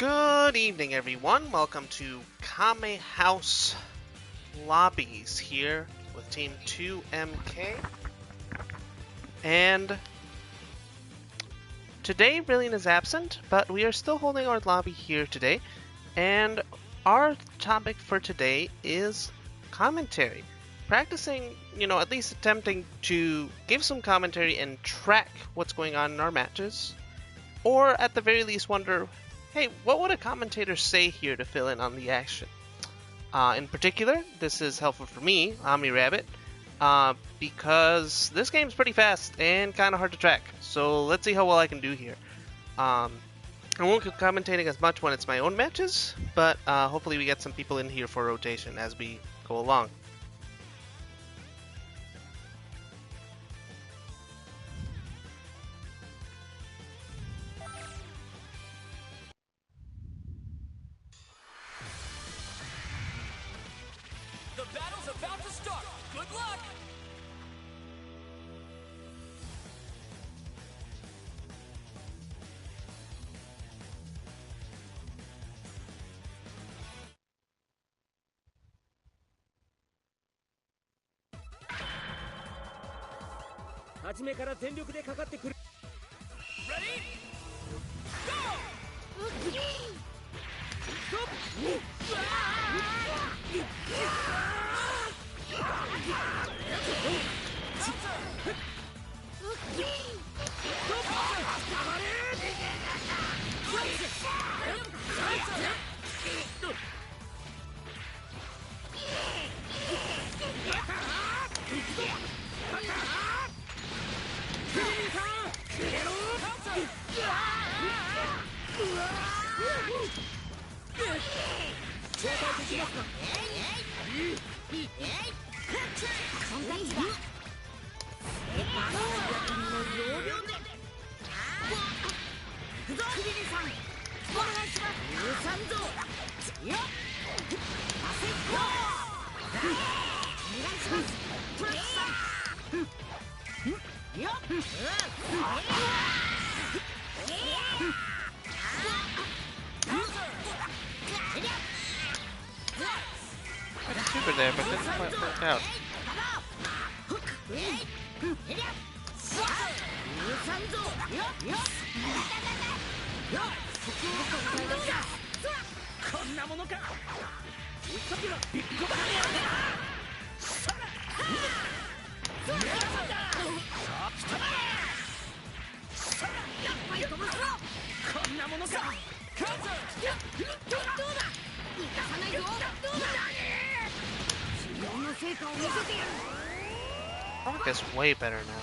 Good evening, everyone. Welcome to Kame House Lobbies here with Team 2MK. And today, Brilliant is absent, but we are still holding our lobby here today. And our topic for today is commentary. Practicing, at least attempting to give some commentary and track what's going on in our matches. Or at the very least wonder, hey, what would a commentator say here to fill in on the action? In particular, this is helpful for me, Omni Rabbit, because this game's pretty fast and kind of hard to track. So let's see how well I can do here. I won't be commentating as much when it's my own matches, but hopefully we get some people in here for rotation as we go along. The battle's about to start. Good luck! Ready? Super there, but didn't quite work out. Rock is way better now.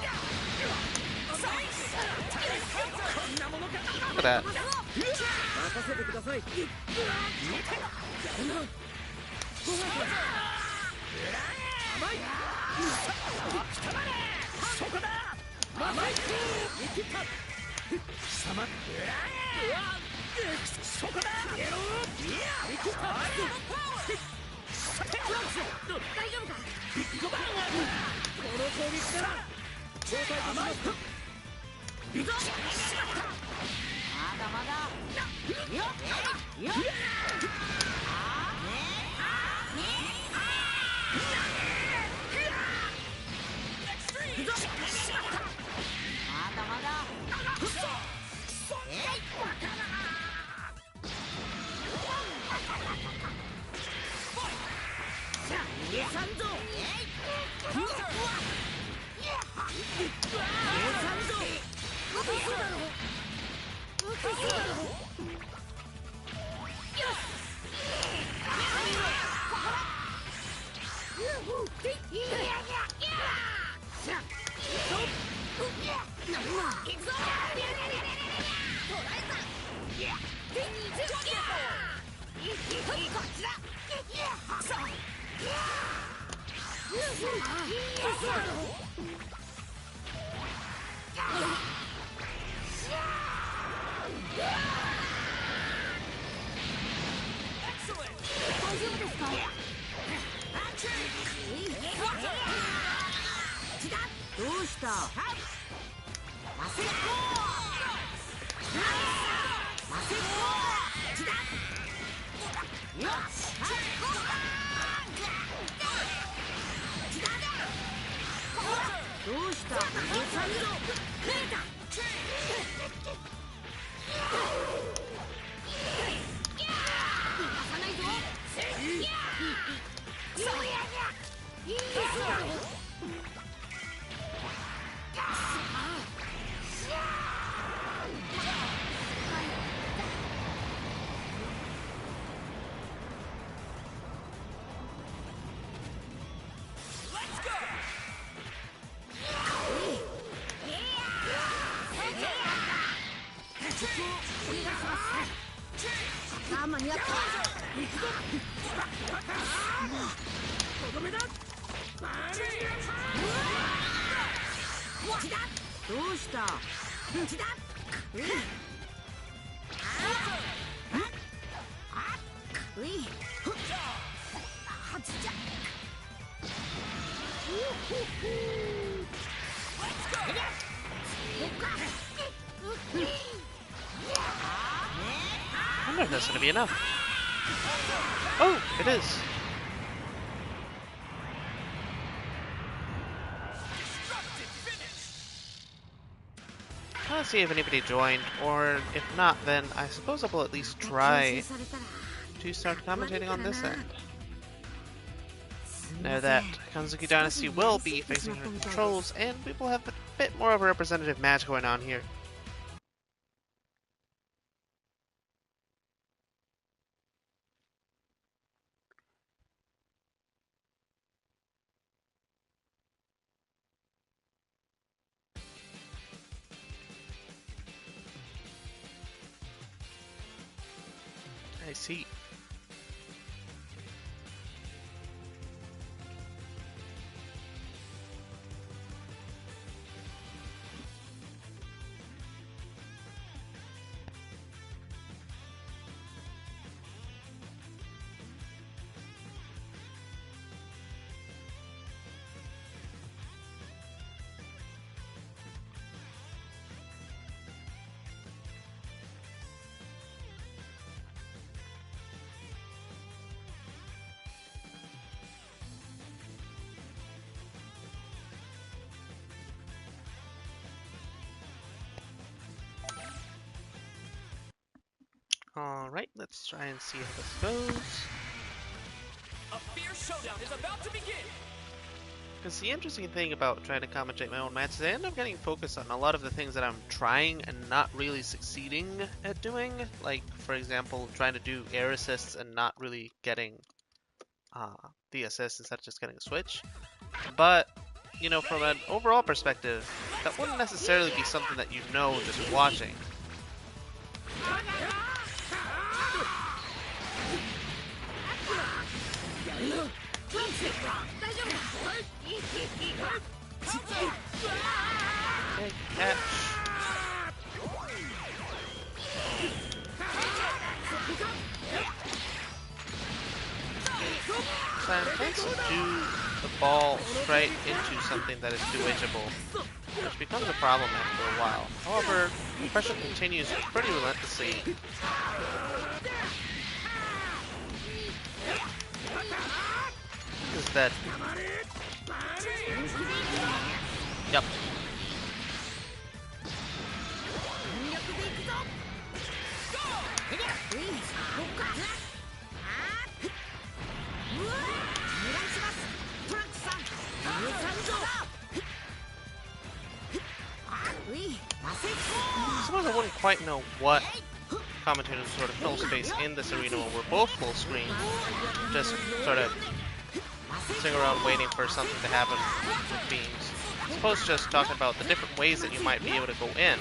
Look at that. I wonder if that's gonna be enough. Oh, it is. Let's see if anybody joined, or if not, then I suppose I will at least try to start commentating on this end. Now that Kanzuki Dynasty will be facing her controls, and we will have a bit more of a representative match going on here. I see. Alright, let's try and see how this goes. A fierce showdown is about to begin. Because the interesting thing about trying to commentate my own matches, I end up getting focused on a lot of the things that I'm trying and not really succeeding at doing. Like, for example, trying to do air assists and not really getting the assist instead of just getting a switch. But, you know, from an overall perspective, that wouldn't necessarily be something that you know just watching. Okay, catch. So I'm trying to do the ball straight into something that is two-edgeable, which becomes a problem after a while. However, the pressure continues pretty relentlessly. Is that? Yep. I suppose I wouldn't quite know what commentators sort of fill space in this arena when we're both full screen. Just sort of sitting around waiting for something to happen with beams. I suppose just talking about the different ways that you might be able to go in.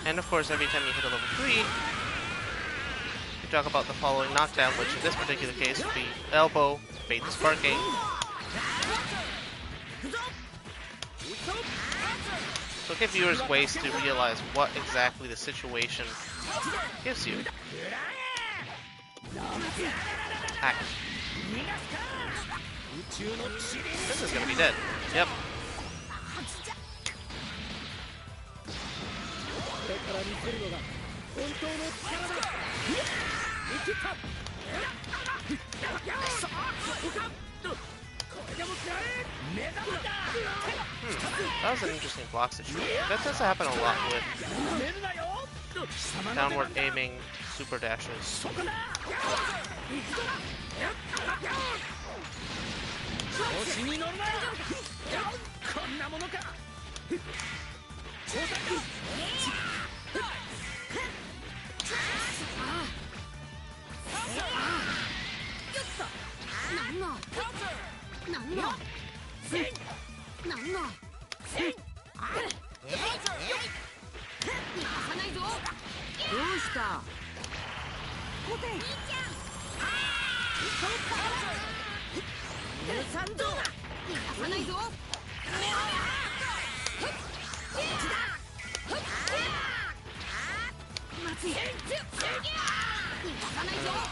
And of course, every time you hit a level 3, you talk about the following knockdown, which in this particular case would be elbow, bait the sparking. So give viewers ways to realize what exactly the situation gives you. Hack. This is gonna be dead. Yep. That was an interesting block situation. That does happen a lot with downward aiming super dashes.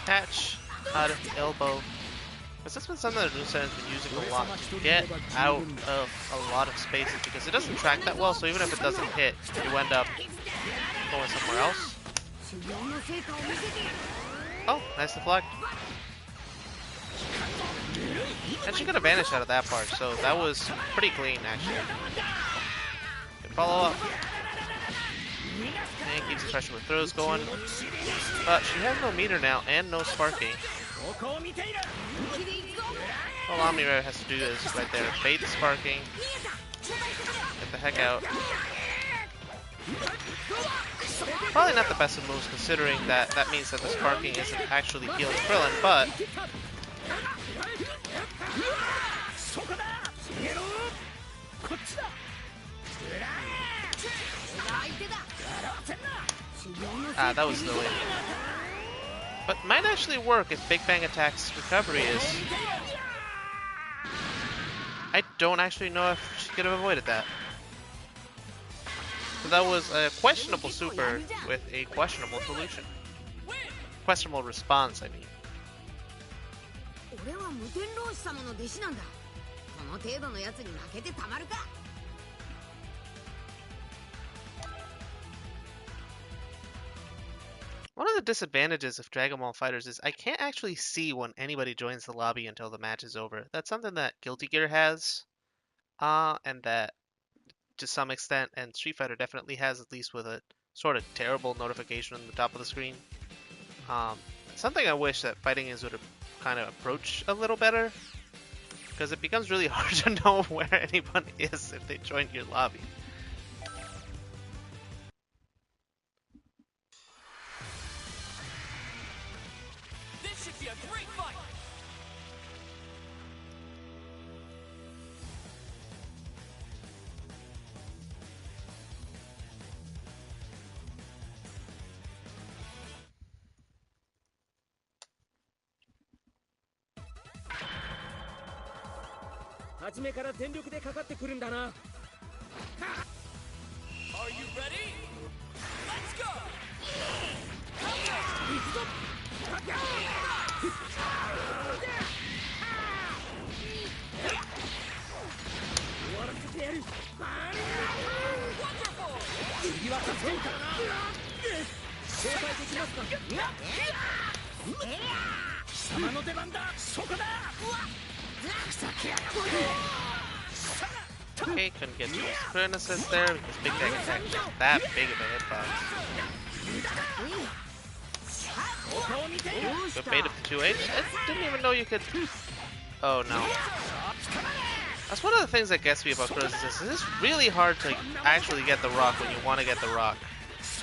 Catch out of the elbow. Because that's been something that Rusev has been using a lot to get out of a lot of spaces, because it doesn't track that well, so even if it doesn't hit, you end up going somewhere else. Oh, nice deflect. And she could have vanished out of that part, so that was pretty clean actually. Good follow up. And keeps the pressure with throws going. But she has no meter now and no sparking. All Omni-Red has to do is right there, bait the sparking, get the heck out. Probably not the best of moves, considering that that means that the sparking isn't actually healing Krillin, but that was silly. But might actually work if Big Bang Attack's recovery is. I don't actually know if she could have avoided that. So that was a questionable super with a questionable solution. Questionable response, I mean. One of the disadvantages of Dragon Ball FighterZ is I can't actually see when anybody joins the lobby until the match is over. That's something that Guilty Gear has, and that to some extent, and Street Fighter definitely has, at least with a sort of terrible notification on the top of the screen. Something I wish that fighting games would kind of approach a little better, because it becomes really hard to know where anyone is if they join your lobby. This should be a great fight. 初めから全力でかかってくるんだな。 Are you ready? Let's go. 行くぞ。終わらせてやる。次は助けるからな。交代できますか。貴様の出番だ。そこだ。 Okay, couldn't get to his crit assist there because Big Bang Attack is that big of a hitbox. Good bait of the 2H. I didn't even know you could. Oh no. That's one of the things that gets me about crit assist. It's really hard to actually get the rock when you want to get the rock.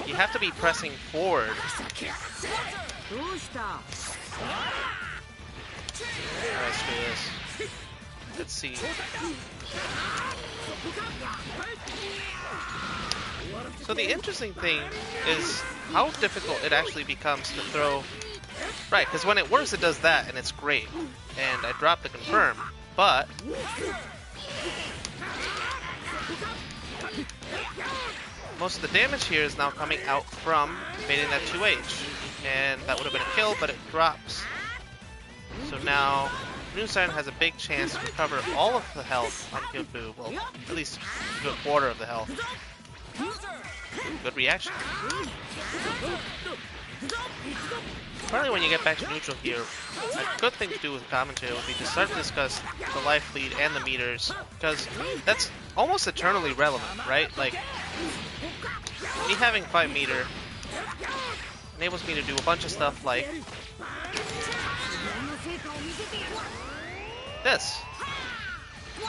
You have to be pressing forward. Alright, screw this. Let's see. So the interesting thing is how difficult it actually becomes to throw. Right, because when it works it does that and it's great. And I dropped the confirm, but most of the damage here is now coming out from baiting that 2H. And that would have been a kill, but it drops. So now Moonsign has a big chance to recover all of the health on Kyofu. Well, at least a good quarter of the health. Good reaction. Apparently when you get back to neutral here, a good thing to do with commentary would be to start to discuss the life lead and the meters, because that's almost eternally relevant, right? Like, me having 5 meter enables me to do a bunch of stuff like this.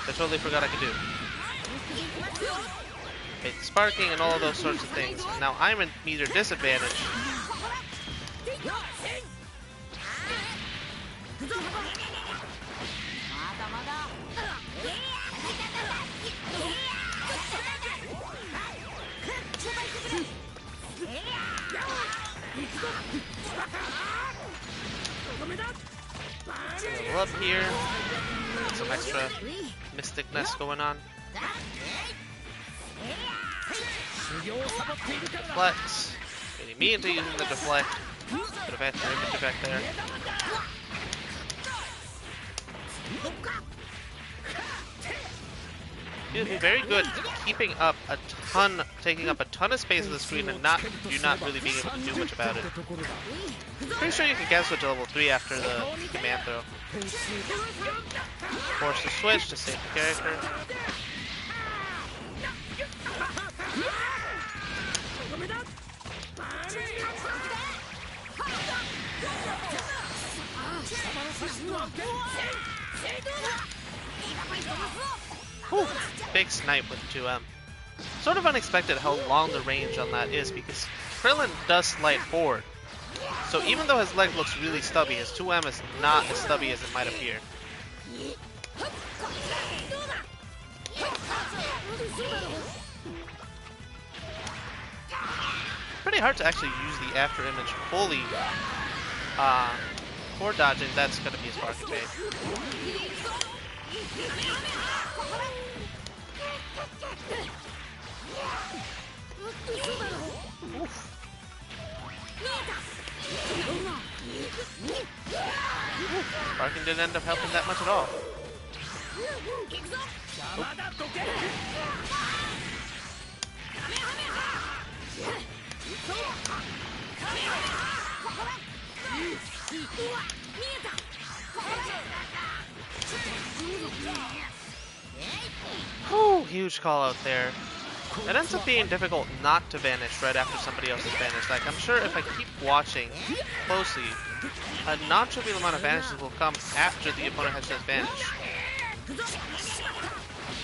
I totally forgot I could do. Okay, sparking and all of those sorts of things. Now I'm in meter disadvantage. Level up here. Get some extra mysticness going on. Deflects. Getting me into using the deflect. Could have had your image effect there. He would be very good keeping up a ton, taking up a ton of space on the screen and not really being able to do much about it. Pretty sure you can cancel to level 3 after the command throw. Force the switch to save the character. Whew, big snipe with 2M. Sort of unexpected how long the range on that is, because Krillin does slide forward. So even though his leg looks really stubby, his 2M is not as stubby as it might appear. Pretty hard to actually use the after image fully. For dodging, that's gonna be a spark evade. Sparking didn't end up helping that much at all. Whew, huge call out there. It ends up being difficult not to vanish right after somebody else has vanished. Like, I'm sure if I keep watching closely, a non-trivial amount of vanishes will come after the opponent has just vanished.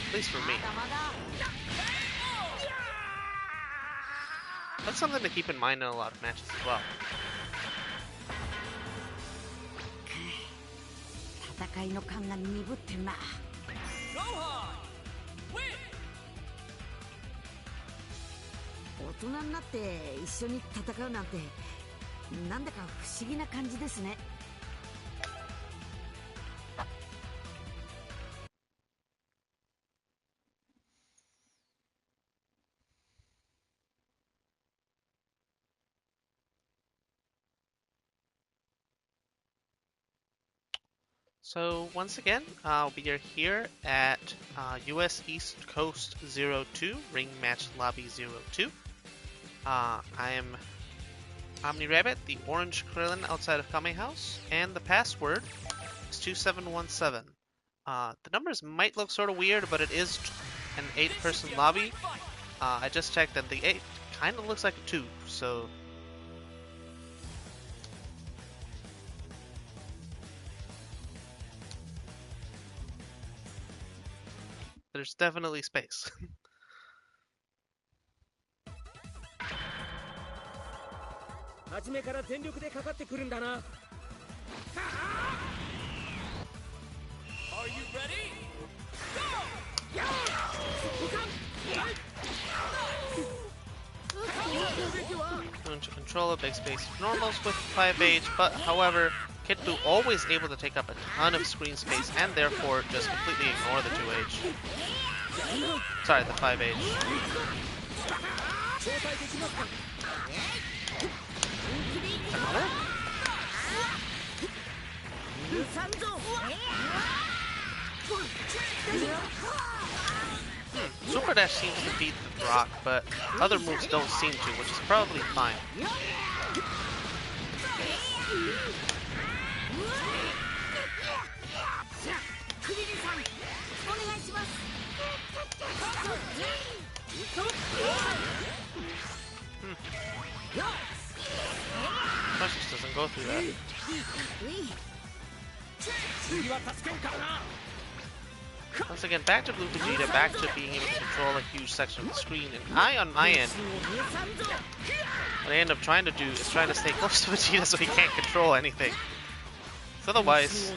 At least for me. That's something to keep in mind in a lot of matches as well. 戦いの勘が鈍ってるな。大人になって一緒に戦うなんてなんだか不思議な感じですね。So once again, we are here at US East Coast 02, Ring Match Lobby 02. I am Omni Rabbit, the orange Krillin outside of Kame House, and the password is 2717. The numbers might look sort of weird, but it is an 8-person lobby. I just checked and the 8 kind of looks like a 2, so... There's definitely space. Are you ready? Go! Going to control a big space normals with 5H, but however, Kiddo always able to take up a ton of screen space and therefore just completely ignore the 2H. Sorry, the 5H. Super Dash seems to beat the rock, but other moves don't seem to, which is probably fine. Punch just doesn't go through that. Once again, back to Blue Vegeta, back to being able to control a huge section of the screen, and I, on my end, what I end up trying to do is trying to stay close to Vegeta so he can't control anything. So otherwise...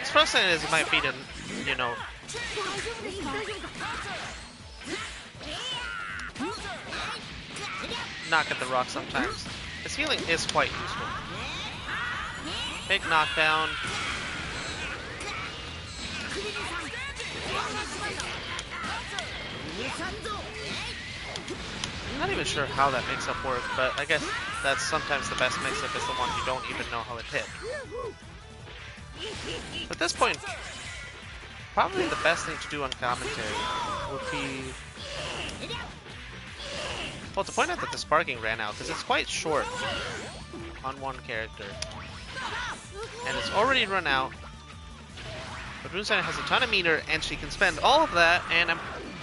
It's frustrating as it might be to, you know... knock at the rock sometimes. His healing is quite useful. Big knockdown. I'm not even sure how that mix-up worked, but I guess that's sometimes the best mix-up is the one you don't even know how it hit. At this point, probably the best thing to do on commentary would be... well, to point out that the sparking ran out, because it's quite short on one character. And it's already run out. But Runestone has a ton of meter, and she can spend all of that, and I'm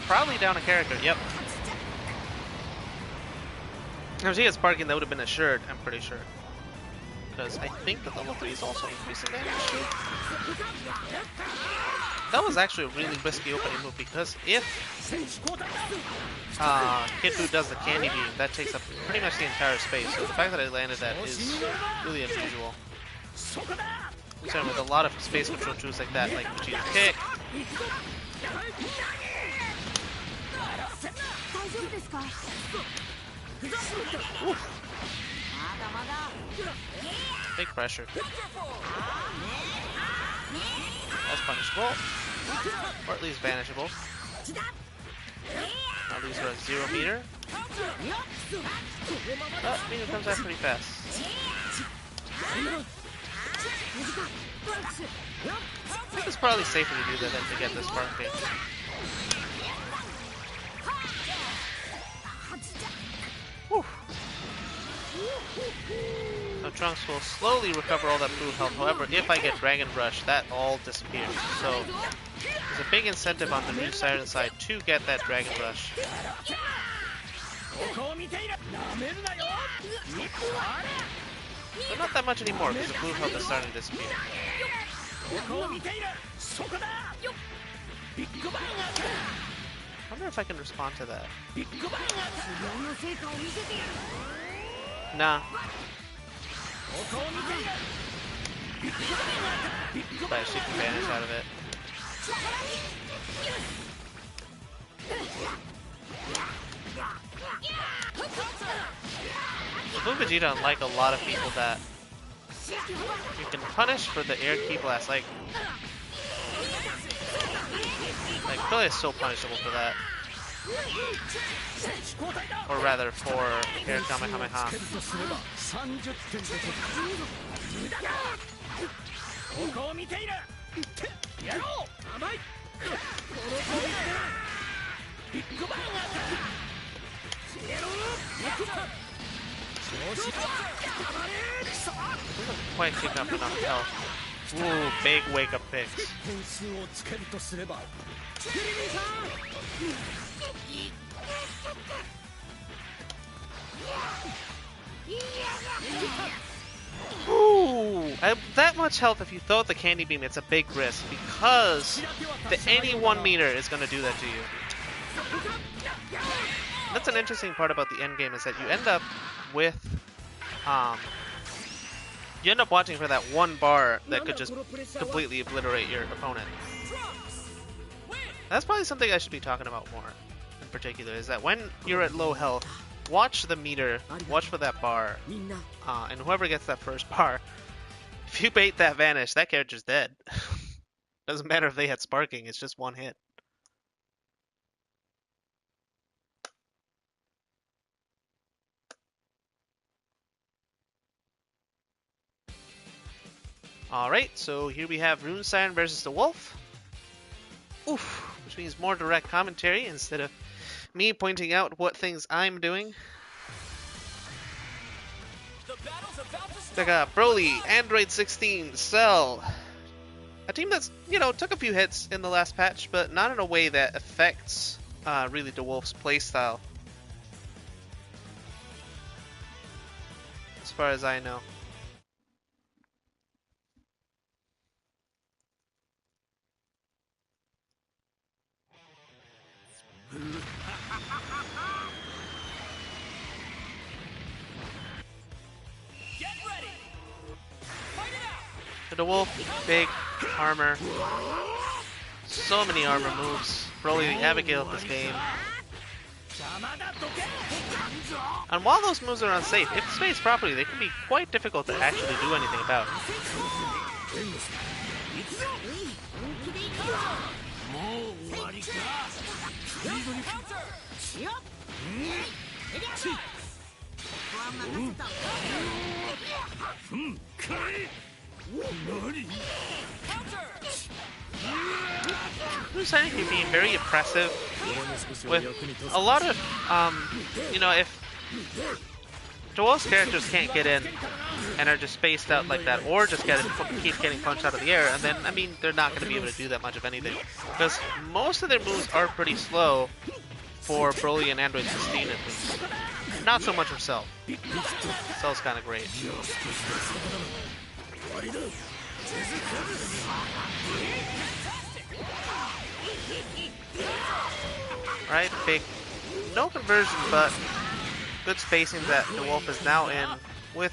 probably down a character. Yep. If she had sparking, that would have been assured, I'm pretty sure. Because I think that level 3 is also increasing damage too. That was actually a really risky opening move, because if Kid Buu does the candy beam, that takes up pretty much the entire space. So the fact that I landed that is really unusual. So with a lot of space control tools like that, like Vegeta's kick. Oof. Big pressure. That's punishable. Or at least vanishable. Now these are at 0 meter. Oh, meter comes out pretty fast. I think it's probably safer to do that than to get this sparking. Whew. Now Trunks will slowly recover all that blue health. However, if I get Dragon Rush, that all disappears. So there's a big incentive on the new Siren side to get that Dragon Rush. But not that much anymore because the blue health is starting to disappear. I wonder if I can respond to that. Nah. But she can vanish out of it. Blue Vegeta, unlike a lot of people that you can punish for the air ki blast, like Philly is so punishable for that. Or rather, for air Kamehameha. Doesn't quite pick up enough health. Ooh, big wake up picks. Ooh, that much health, if you throw out the candy beam, it's a big risk because the any 1 meter is going to do that to you. That's an interesting part about the end game is that you end up with, you end up watching for that 1 bar that could just completely obliterate your opponent. That's probably something I should be talking about more in particular, is that when you're at low health, watch the meter, watch for that bar, and whoever gets that first bar, if you bait that vanish, that character's dead. Doesn't matter if they had sparking, it's just 1 hit. Alright, so here we have Rune Siren versus the Wolf. Oof, which means more direct commentary instead of me pointing out what things I'm doing. The battle's about to start. They got Broly, Android 16, Cell. A team that's, took a few hits in the last patch, but not in a way that affects really the Wolf's playstyle. As far as I know. Get ready. Fight it out. The Wolf, big armor. So many armor moves. Broly the Abigail of this game. And while those moves are unsafe, if spaced properly, they can be quite difficult to actually do anything about. Siren can be very oppressive with a lot of, if Joel's characters can't get in and are just spaced out like that, or just keep getting punched out of the air, and then, they're not going to be able to do that much of anything. Because most of their moves are pretty slow for Broly and Android 16 at least. Not so much for Cell. Cell's kind of great. Right, big, no conversion, but good spacing that the Wolf is now in with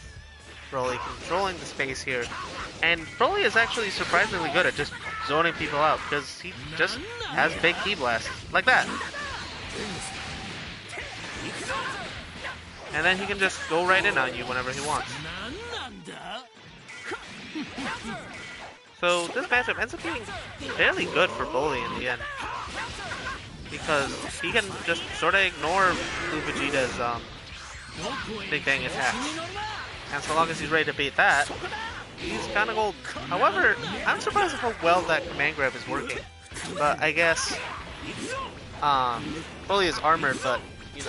Broly controlling the space here. And Broly is actually surprisingly good at just zoning people out because he just has big ki blasts like that. And then he can just go right in on you whenever he wants. So this matchup ends up being fairly good for Broly in the end. Because he can just sort of ignore Blue Vegeta's Big Bang attacks. And so long as he's ready to beat that, he's kind of gold. However, I'm surprised at how well that command grab is working. But I guess Broly is armored, but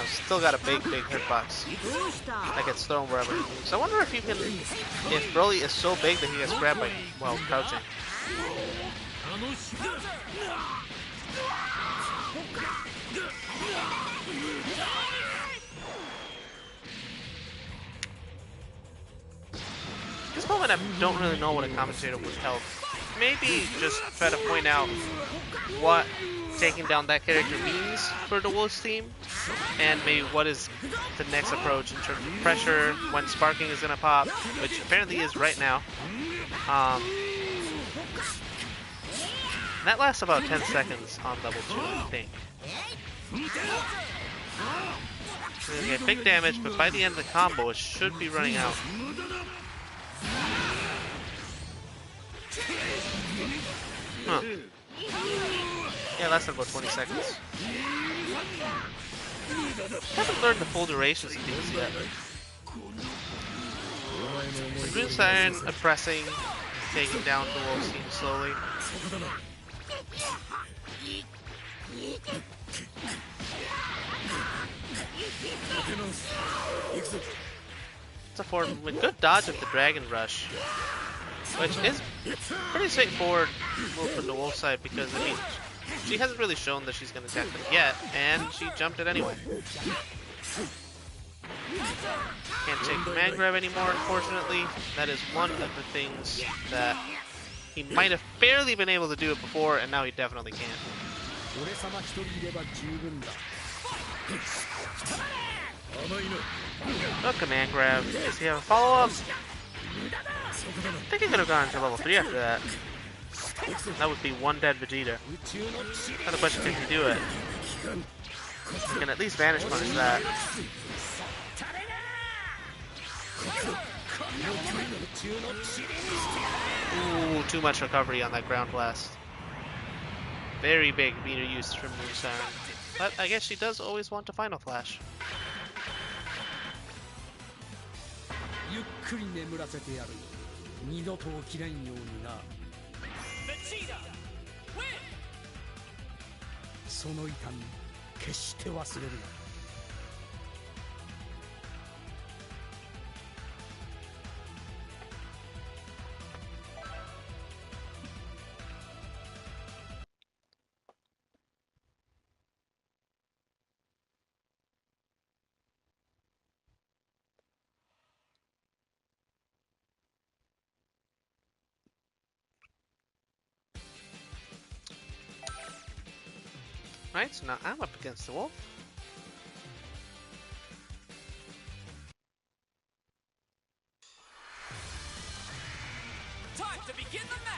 still got a big hitbox that gets thrown wherever he moves. So I wonder if you can, if Broly is so big that he gets grabbed by, crouching. At this moment, I don't really know what a commentator would help. Maybe just try to point out what taking down that character means for the Wolves team, and maybe what is the next approach in terms of pressure, when sparking is going to pop, which apparently is right now. That lasts about 10 seconds on level 2, I think. So they get big damage, but by the end of the combo, it should be running out. Huh. Yeah, less than about 20 seconds. Haven't learned the full durations of these yet. Rune Siren oppressing, taking down the Wolves team slowly. It's a form with good dodge of the Dragon Rush, which is pretty straightforward move from the Wolf side because, she hasn't really shown that she's going to attack them yet, and she jumped it anyway. Can't take command grab anymore, unfortunately. That is one of the things that he might have barely been able to do it before, and now he definitely can. No command grab. Does he have a follow-up? I think he could have gone to level 3 after that. That would be one dead Vegeta. Now the question, can he do it? He can at least vanish punish that. Ooh, too much recovery on that ground blast. Very big meter use from Rune Siren. But I guess she does always want to Final Flash. 二度と起きないようにな。 Vegeta, win! その痛み決して忘れるな。 Right, so now I'm up against the wolf. Time to begin the match!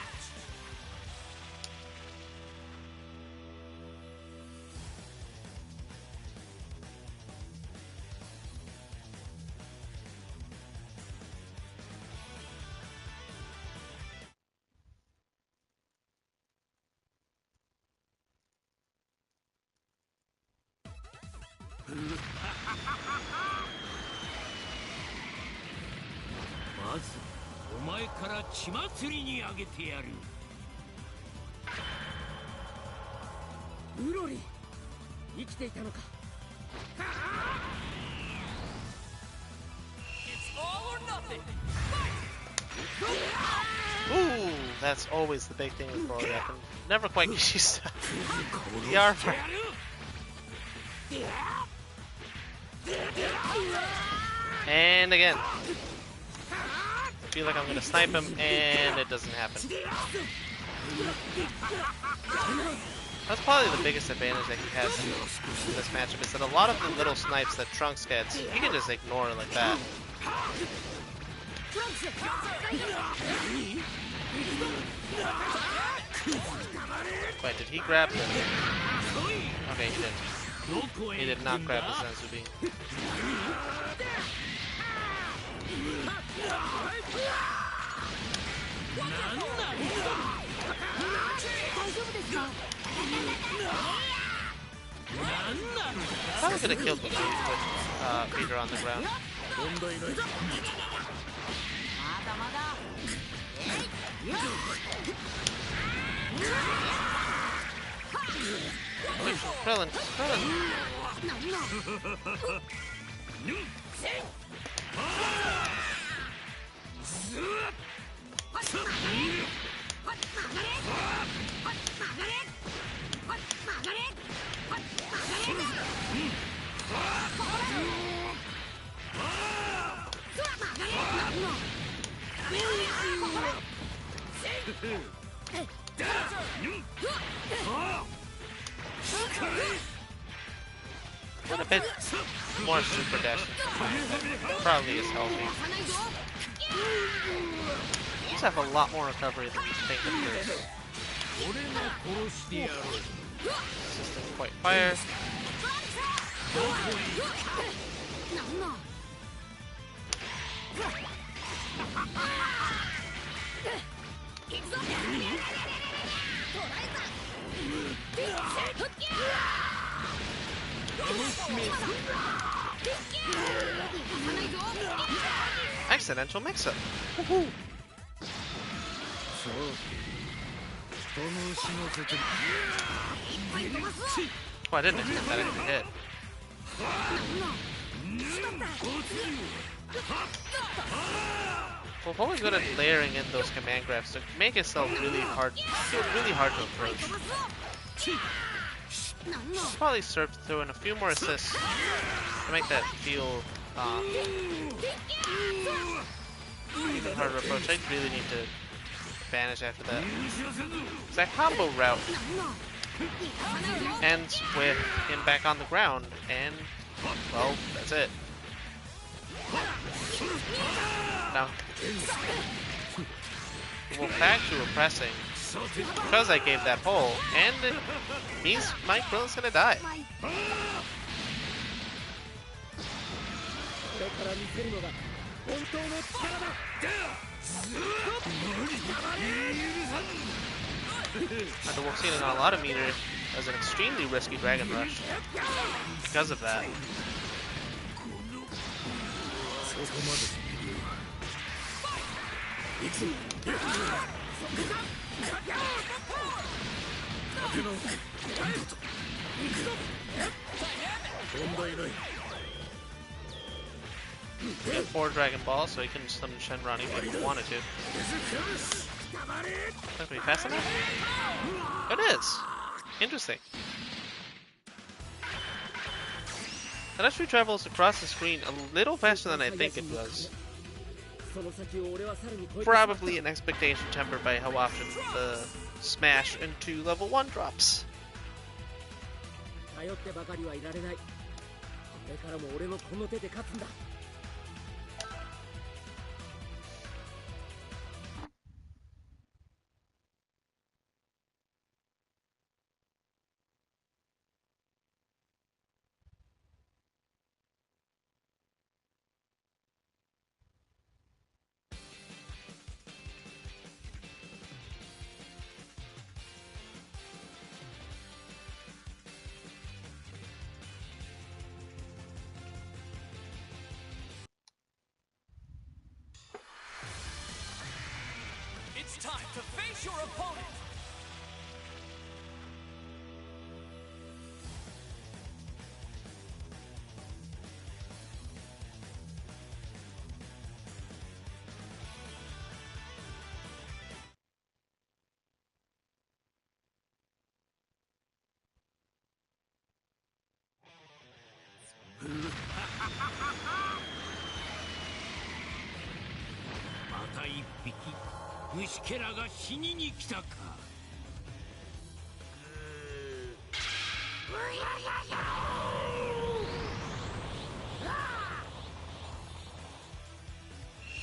It's all or nothing! Ooh, that's always the big thing with Broly. I can never quite get used to the armor. And again. I feel like I'm gonna snipe him, and it doesn't happen. That's probably the biggest advantage that he has in this matchup, is that a lot of the little snipes that Trunks gets, he can just ignore like that. Wait, did he grab the... Okay, he didn't. He did not grab the Zenzubi. I was gonna kill the dude with Peter on the ground. Krillin, Krillin. What a bit more super dash. Probably is healthy. These have a lot more recovery than you think at first. System quite fire. Accidental mix-up. Woohoo! Oh, I didn't expect that to hit. Well, always good at layering in those command grabs to make itself really hard to approach. Probably served to throw in a few more assists to make that feel even harder to approach. I really need to vanish after that. That combo route ends with him back on the ground, and well, that's it. Now, we'll back to repressing because I gave that pull, and it means my Krillin's gonna die. And we've seen it on a lot of meters as an extremely risky Dragon Rush because of that. We have 4 Dragon Balls, so he can summon Shenron if he wanted to. That be fast enough? It is! Interesting. It actually travels across the screen a little faster than I think it does. Probably an expectation tempered by how often the smash into level 1 drops. 頼ってばかりはいられない。これからも俺のこの手で勝つんだ。It's time to face your opponent!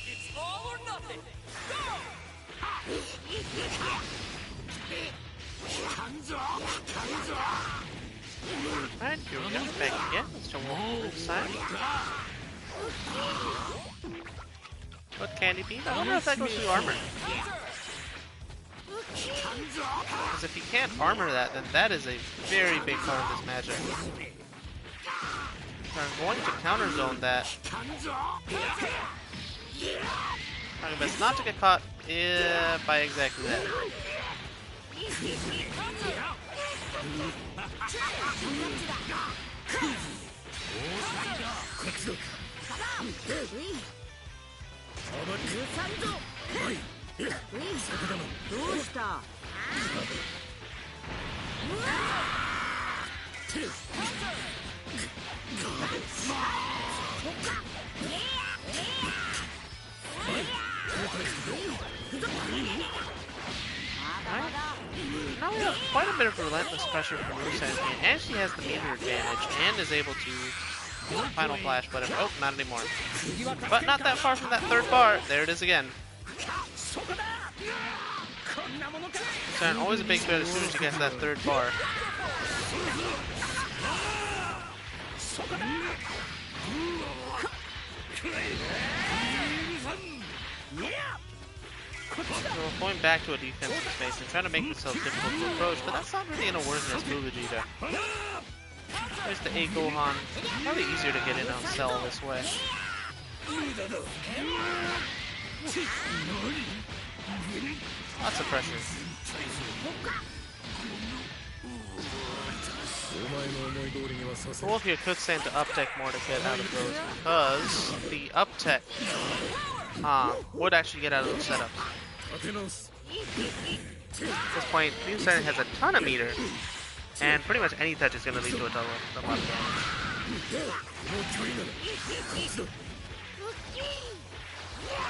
It's all or nothing! Go! Alright, here we go. Back again. Let's jump over this side. What candy bean? I wonder if that goes through armor. Because if you can't armor that, then that is a very big part of this magic. I'm going to counter zone that. Trying best not to get caught by exactly that. Now we have quite a bit of relentless pressure from Rusan, and she has the meter advantage and is able to final flash, but oh, not anymore. But not that far from that third bar. There it is again. Rusan always a big threat as soon as she gets that third bar. So we're going back to a defensive space and trying to make this so difficult to approach, but that's not really gonna work against Vegeta. There's the A Gohan. Probably easier to get in on Cell this way. Lots of pressure. The Wolf here could stand to up tech more to get out of those because the up tech would actually get out of those setups. At this point, Musan has a ton of meter, and pretty much any touch is going to lead to a lot of damage.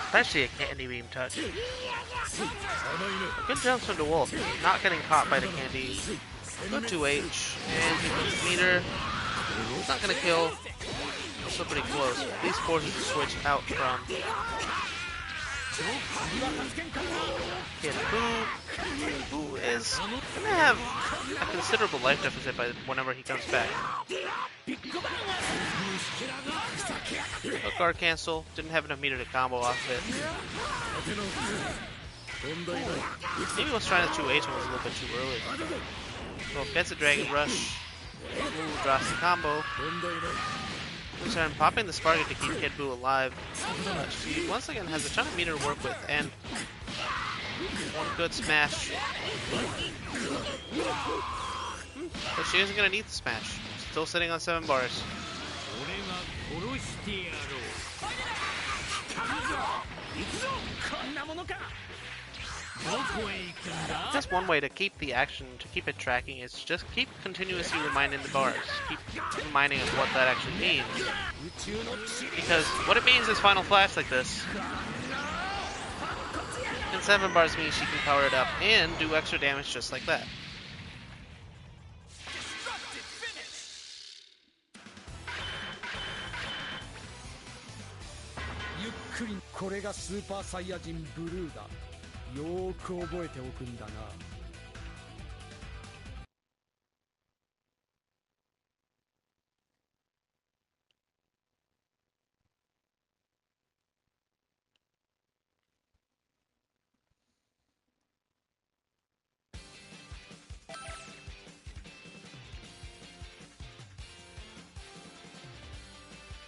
Especially a candy beam touch. Good jumps from the Wolf, not getting caught by the candy. Good 2H, and he puts meter. It's not going to kill. Also pretty close. At least forces to switch out from Kid Buu. Buu is going to have a considerable life deficit by whenever he comes back. Hook guard cancel. Didn't have enough meter to combo off it. Maybe was trying to 2H and was a little bit too early. Well, gets a Dragon Rush. Ooh, drops the combo. So I'm popping the Spark to keep Kid Buu alive. She once again has a ton of meter to work with, and one good smash. But she isn't going to need the smash. Still sitting on 7 bars. Just one way to keep the action, to keep it tracking, is just keep continuously reminding the bars. Keep reminding of what that actually means. Because what it means is Final Flash like this. And 7 bars means she can power it up and do extra damage just like that.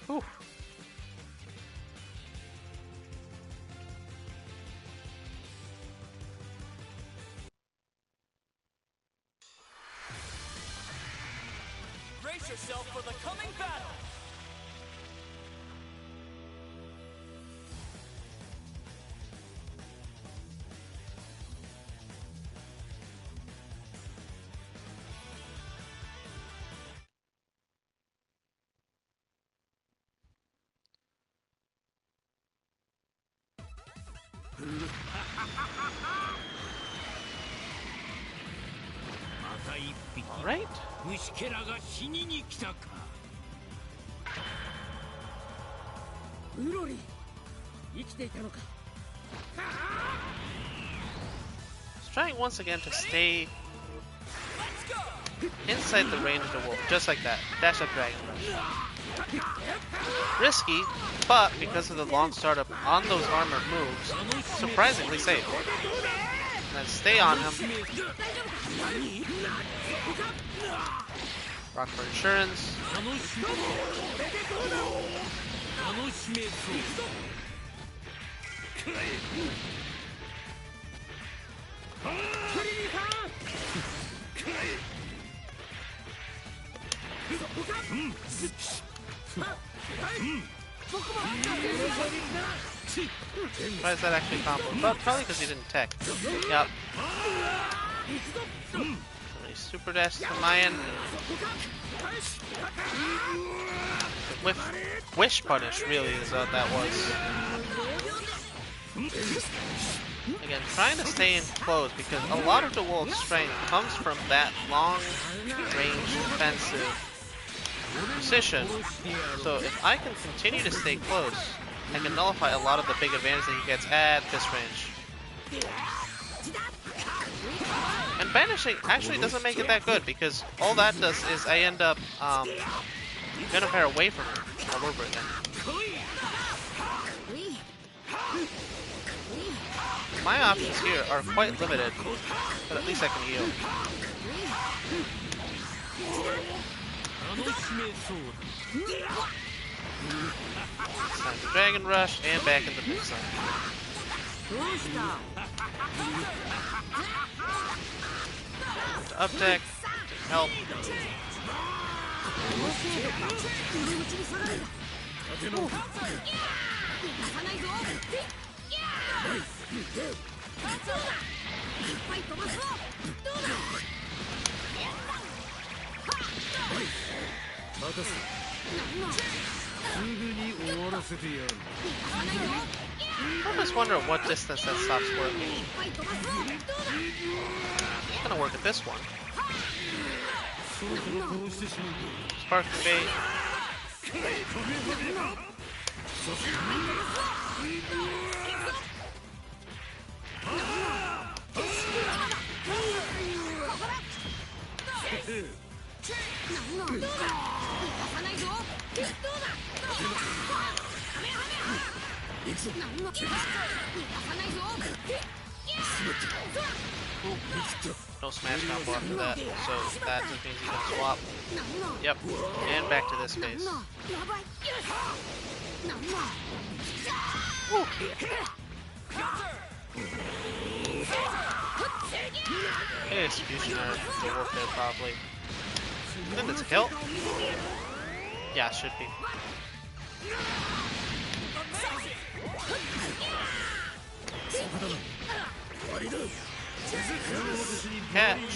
Whew. Brace yourself for the coming battle! All right. He's trying once again to stay inside the range of the wolf, just like that. Dash up Dragon Rush. Risky, but because of the long startup on those armored moves, surprisingly safe. And then stay on him. Rock for insurance. Why is that actually combo? But probably because he didn't tech. Yep. Somebody super dash to Mayan. Wish punish really is what that was. Again, trying to stay in close because a lot of the wolf's strength comes from that long range defensive position. So if I can continue to stay close, I can nullify a lot of the big advantage that he gets at this range. And banishing actually doesn't make it that good because all that does is I end up gonna pair away from her all over again. My options here are quite limited, but at least I can heal. It's time to Dragon Rush and back in the big zone. To up deck, to help. I just wonder what distance that stops working. It's gonna work at this one. Spark bait. No smash combo after that, so that just means he can swap. Yep, and back to this phase. Woo. Hey, executioner to work there probably. I think it's a kill. Yeah, it should be. Catch.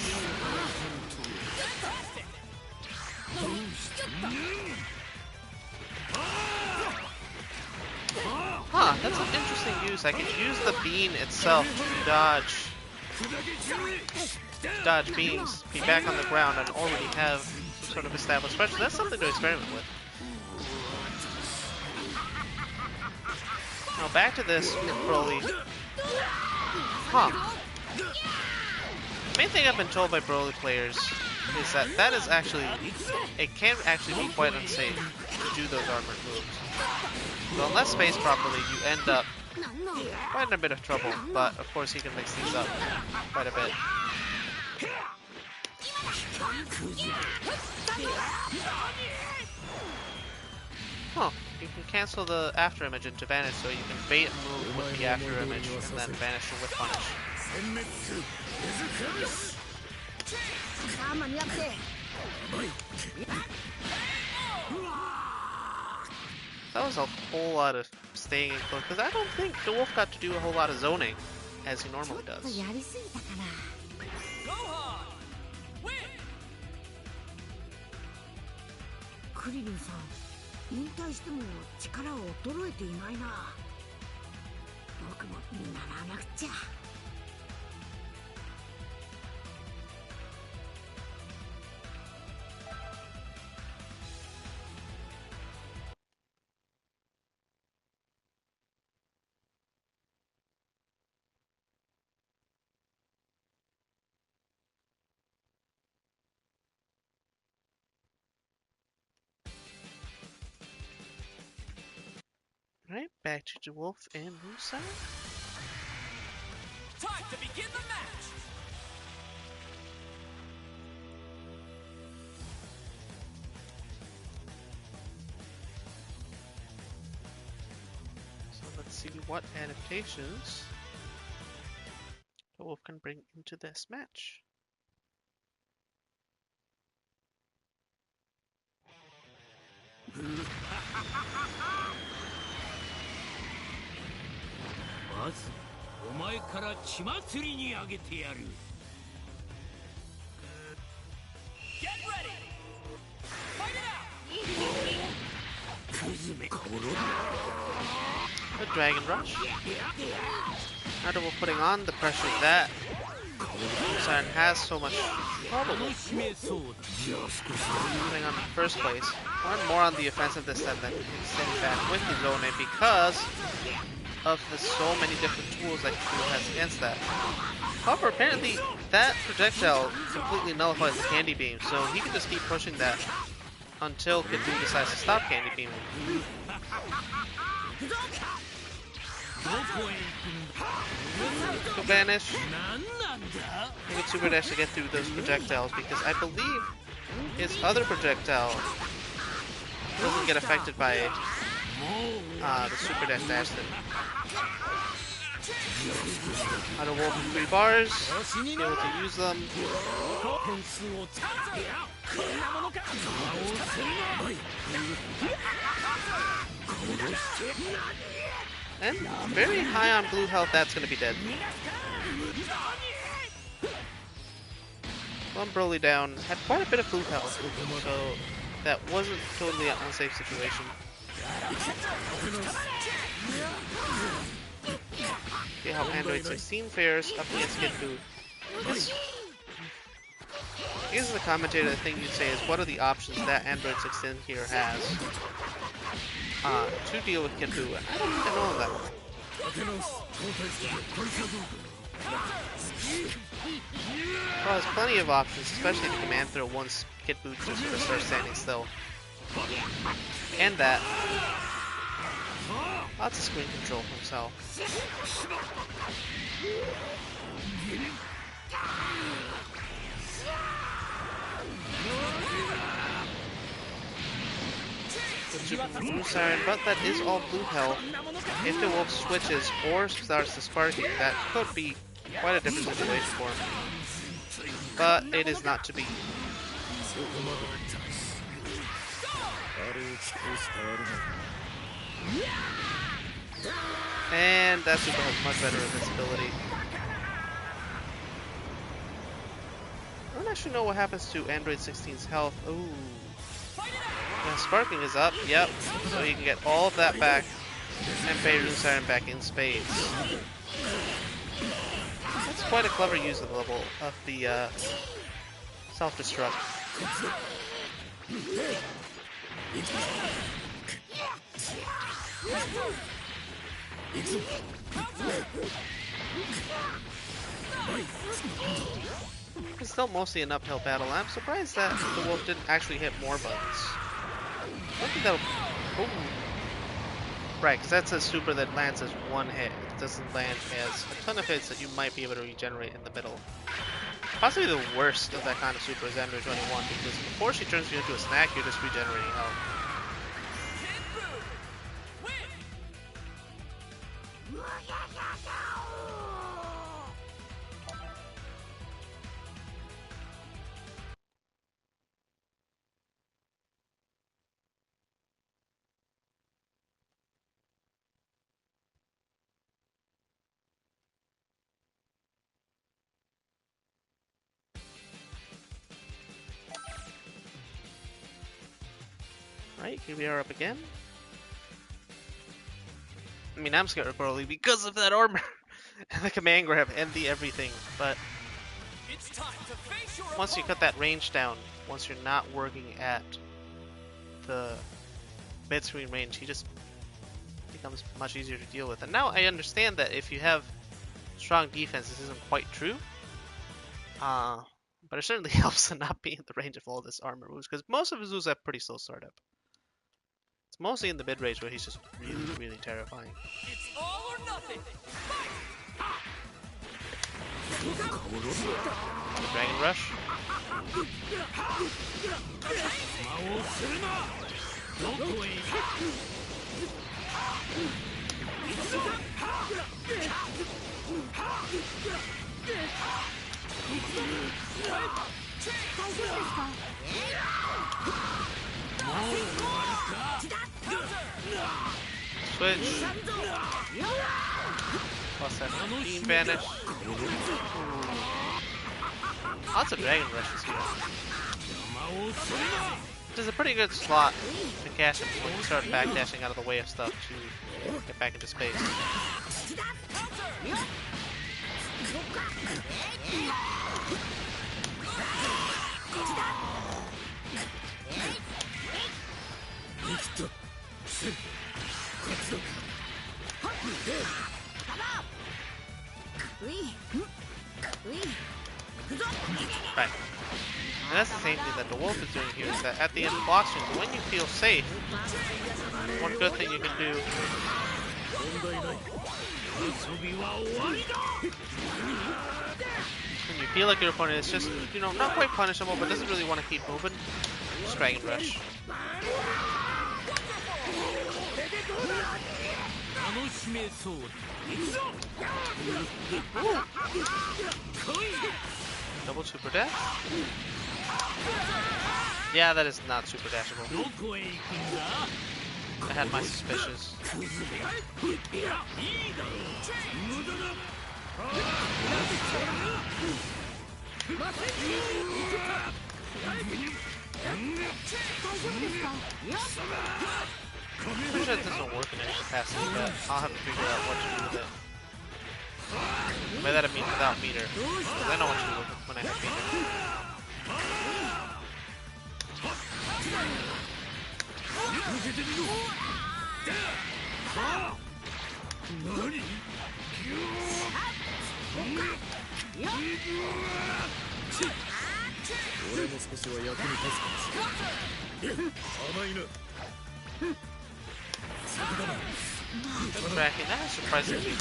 Huh, that's an interesting use. I can use the bean itself to dodge beams, be back on the ground, and already have some sort of established special. That's something to experiment with. Now back to this with Broly. Huh. The main thing I've been told by Broly players is that is actually, it can actually be quite unsafe to do those armored moves. So unless spaced properly, you end up quite in a bit of trouble, but of course he can mix these up quite a bit. Huh, you can cancel the after image into vanish, so you can bait a move with the after image and then vanish with punish. That was a whole lot of staying in close, because I don't think the Wolf got to do a whole lot of zoning as he normally does. Right, back to the Wolf and Musa. Time to begin the match. So let's see what adaptations the Wolf can bring into this match. Get ready. Fight it out. The Dragon Rush. Now that we're putting on the pressure that Musan has so much trouble with. Putting on the first place. More on the offensive this time than sitting back with the zone in because of the so many different tools that Kame has against that. However, apparently that projectile completely nullifies the Candy Beam, so he can just keep pushing that until Kidoo decides to stop Candy Beaming. To vanish. He would super dash to get through those projectiles because I believe his other projectile doesn't get affected by the super dash dash thing. Out of Wolf in 3 bars, be able to use them. And very high on blue health, that's going to be dead. One Broly down, had quite a bit of blue health, so that wasn't totally an unsafe situation. See how Android 16 fares up against Kidoo. I guess the commentator, the thing you'd say is, what are the options that Android 16 here has to deal with Kidoo? And I don't think I know that. Well, there's plenty of options, especially the command throw once Kidoo just sort of starts standing still. And that. Lots of screen control himself. The super blue siren, but that is all blue health. If the wolf switches or starts to sparking, that could be quite a different situation for him. But it is not to be. And that super has much better invincibility. I don't actually know what happens to Android 16's health. Ooh. Yeah, sparking is up, yep. So you can get all of that back and pay Rune Siren back in spades. That's quite a clever use of the level of the self-destruct. It's still mostly an uphill battle. I'm surprised that the wolf didn't actually hit more buttons. I don't think that'll... Ooh. Right, because that's a super that lands as one hit. It doesn't land as a ton of hits that you might be able to regenerate in the middle. Possibly the worst of that kind of super is Android 21, because before she turns you into a snack, you're just regenerating health. Right, here we are up again. I mean, I'm scared of Broly because of that armor, and the command grab, and the everything, but It's time to face your once you cut that range down, once you're not working at the mid-screen range, he just becomes much easier to deal with. And now I understand that if you have strong defense, this isn't quite true. But it certainly helps to not be in the range of all this armor moves, because most of his moves have pretty slow startup. It's mostly in the mid-range where he's just really, really terrifying. It's all or nothing. Fight! The Dragon Rush. Switch. Plus that Beam Vanish. Lots of Dragon Rushes here. Which is a pretty good slot to cash it when you start backdashing out of the way of stuff to get back into space. Right. And that's the same thing that the wolf is doing here, is that at the end of block streams, when you feel safe, one good thing you can do when you feel like your opponent is just, you know, not quite punishable, but doesn't really want to keep moving, just Dragon Rush. Double super dash? Yeah, that is not super dashable. I had my suspicions. I'm pretty sure it doesn't work in any capacity, but I'll have to figure out what to do with it. By that I mean without meter, because I know what to do with it when I have meter. Good tracking. That is surprisingly.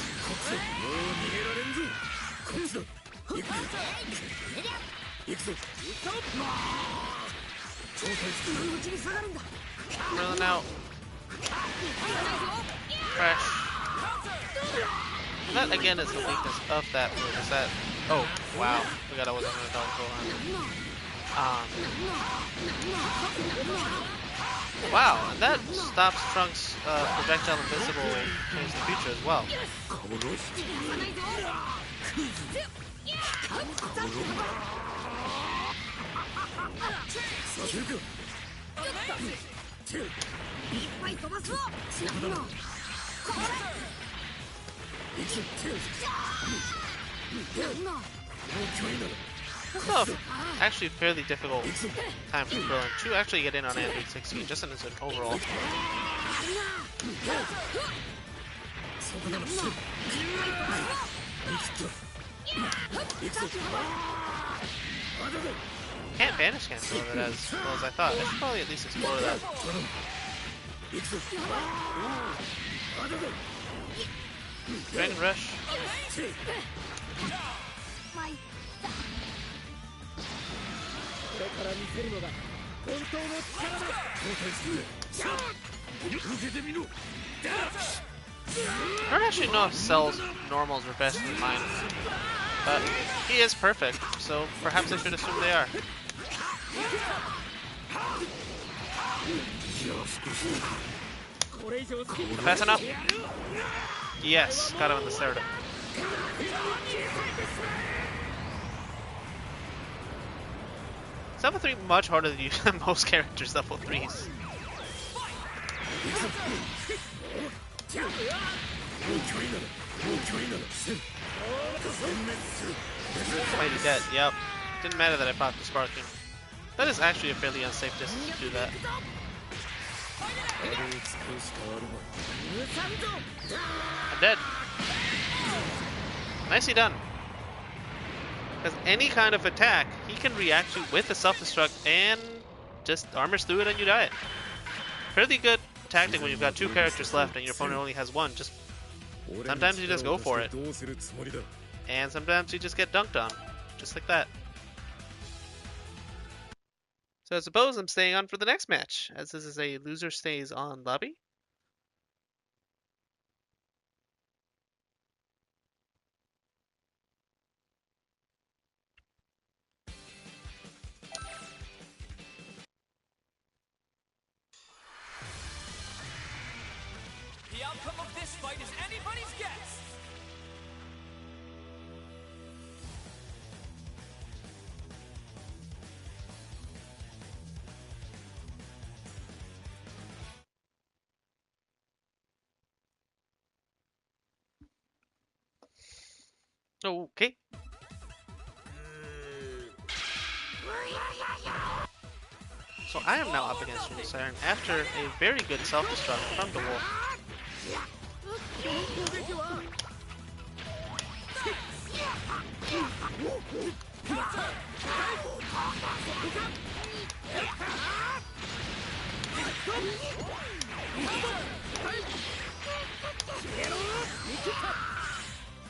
Rolling out. Fresh. That again is the weakness of that move. Is that? Oh wow! Forgot I wasn't gonna double wow, and that stops Trunks' projectile invisible change the future as well. That's actually fairly difficult time for Krillin to actually get in on Android 16, just as an overall. Can't vanish cancel it as well as I thought. I should probably at least explore that. Dragon Rush. I don't actually know if Cell's normals are best than mine, but he is perfect, so perhaps I should assume they are. Passing up? Yes, got him in the sternum. Level 3 much harder to use than most characters level 3s. Mighty dead, yep. Didn't matter that I popped the sparking. That is actually a fairly unsafe distance to do that. I'm dead. Nicely done. Because any kind of attack, he can react to with a self-destruct and just armors through it and you die. Fairly good tactic when you've got two characters left and your opponent only has one. Just sometimes you just go for it. And sometimes you just get dunked on. Just like that. So I suppose I'm staying on for the next match, as this is a loser stays on lobby. The outcome of this fight is anybody's guess. Okay. So I am now up against Siren after a very good self-destruct from the Wolf.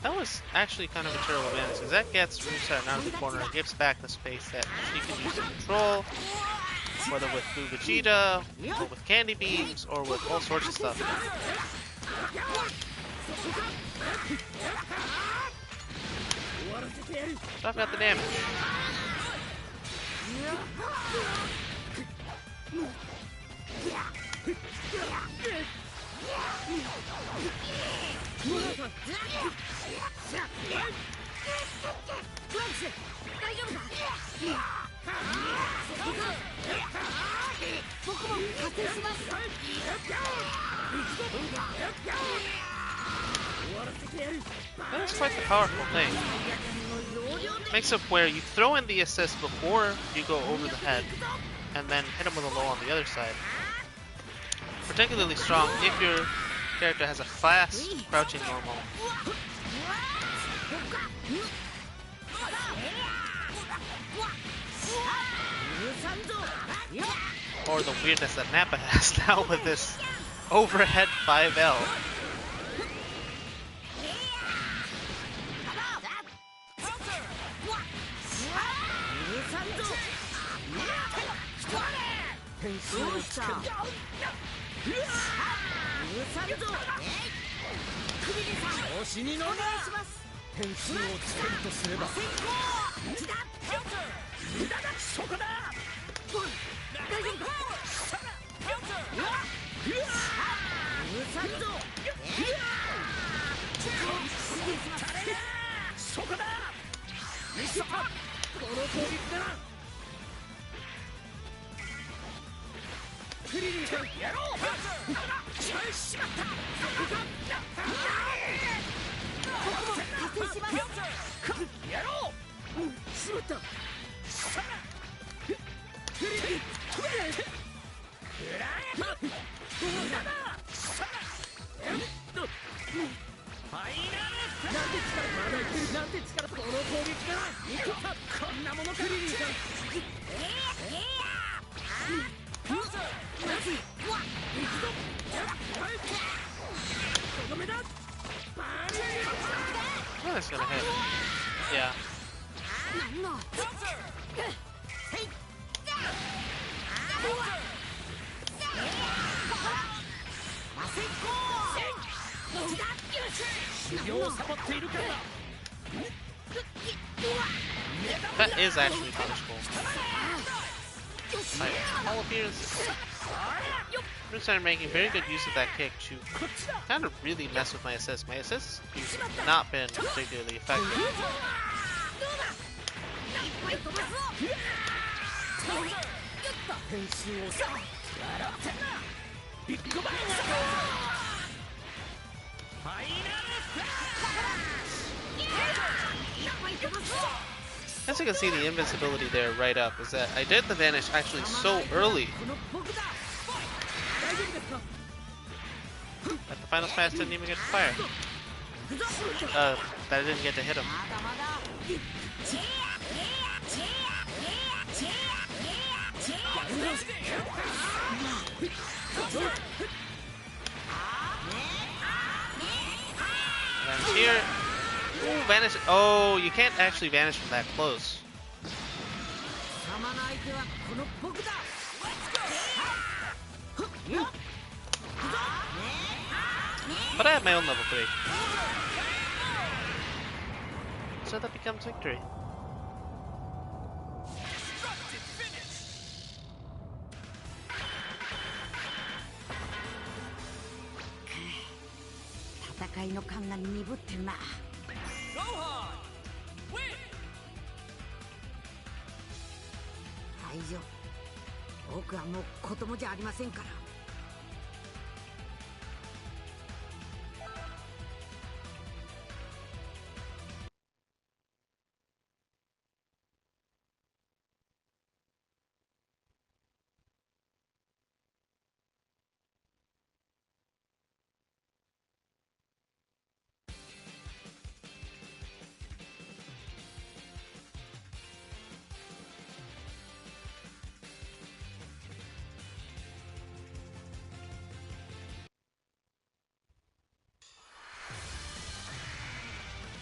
That was actually kind of a terrible advantage, because that gets Siren out of the corner and gives back the space that she can use to control, whether with Blue Vegeta, or with Candy Beams, or with all sorts of stuff. So I've got the damage. That is quite the powerful thing. Makes up where you throw in the assist before you go over the head, and then hit him with a low on the other side. Particularly strong if your character has a fast crouching normal. Or the weirdness that Nappa has now with this overhead 5L. 点数をつける。調子に乗るな。点数をつけるとすれば無駄だ。そこだ。大丈夫か。そこだ。見せた。この攻撃だな。クリリン君やろう。しまった。達成します。やろう。しまった。クリリン止めて。くらえ。ファイナル。なんて力まだいってる。なんて力。この攻撃だな。見てた。こんなものクリリン君。Oh, that's gonna hit. Yeah. That is actually punishable. Like, all appears started making very good use of that kick to kind of really mess with my assists. My assists have not been particularly effective. As you can see, the invincibility there right up is that I did the vanish actually so early that the final smash didn't even get to fire. That I didn't get to hit him. And here, ooh, vanish. Oh, you can't actually vanish from that close. But I have my own level 3. So that becomes victory.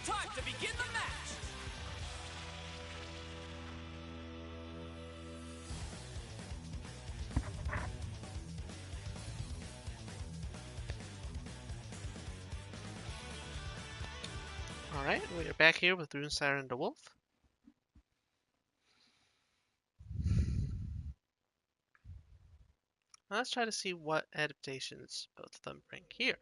Time to begin the match! Alright, we are back here with Rune Siren the Wolf. Let's try to see what adaptations both of them bring here.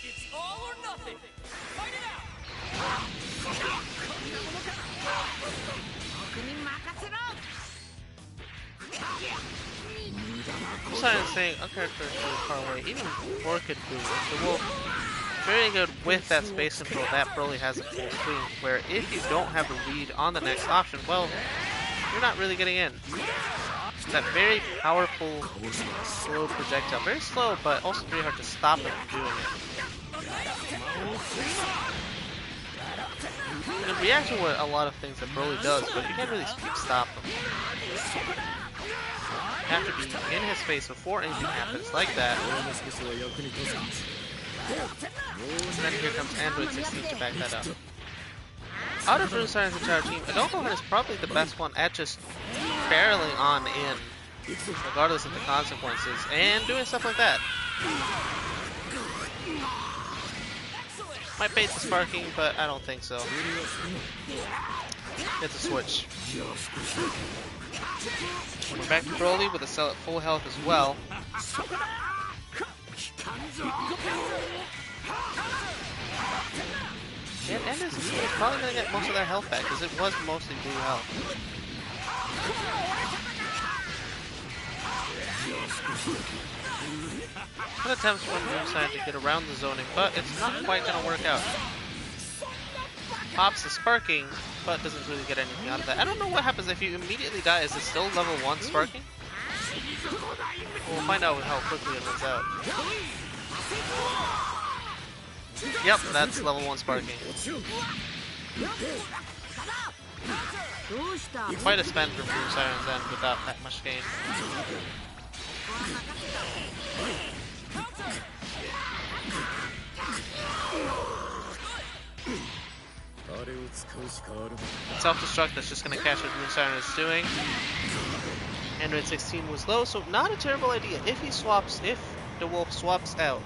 It's all or nothing! Fight it out! Siren saying a character is really far away, even before could do it. The Wolf, very good with that space control that Broly has at full swing, where if you don't have a read on the next option, well, you're not really getting in. That very powerful, slow projectile. Very slow, but also very hard to stop it from doing it. It reacts to what a lot of things that Broly does, but you can't really stop him. You have to be in his face before anything happens like that. And then here comes Android 16 to back that up. Out of Runesiren's entire team, Adult Gohan is probably the best one at just barreling on in, regardless of the consequences, and doing stuff like that. Might bait the sparking, but I don't think so. It's a switch. We're back to Broly with a cell at full health as well. And is probably going to get most of their health back, because it was mostly blue health. One attempts from Moonside to get around the zoning, but it's not quite going to work out. Pops the sparking, but doesn't really get anything out of that. I don't know what happens if you immediately die. Is it still level 1 sparking? We'll find out how quickly it runs out. Yep, that's level 1 sparking. Quite a spend from Blue Siren's end without that much gain. Self-destruct that's just going to catch what Blue Siren is doing. Android 16 was low, so not a terrible idea. If the wolf swaps out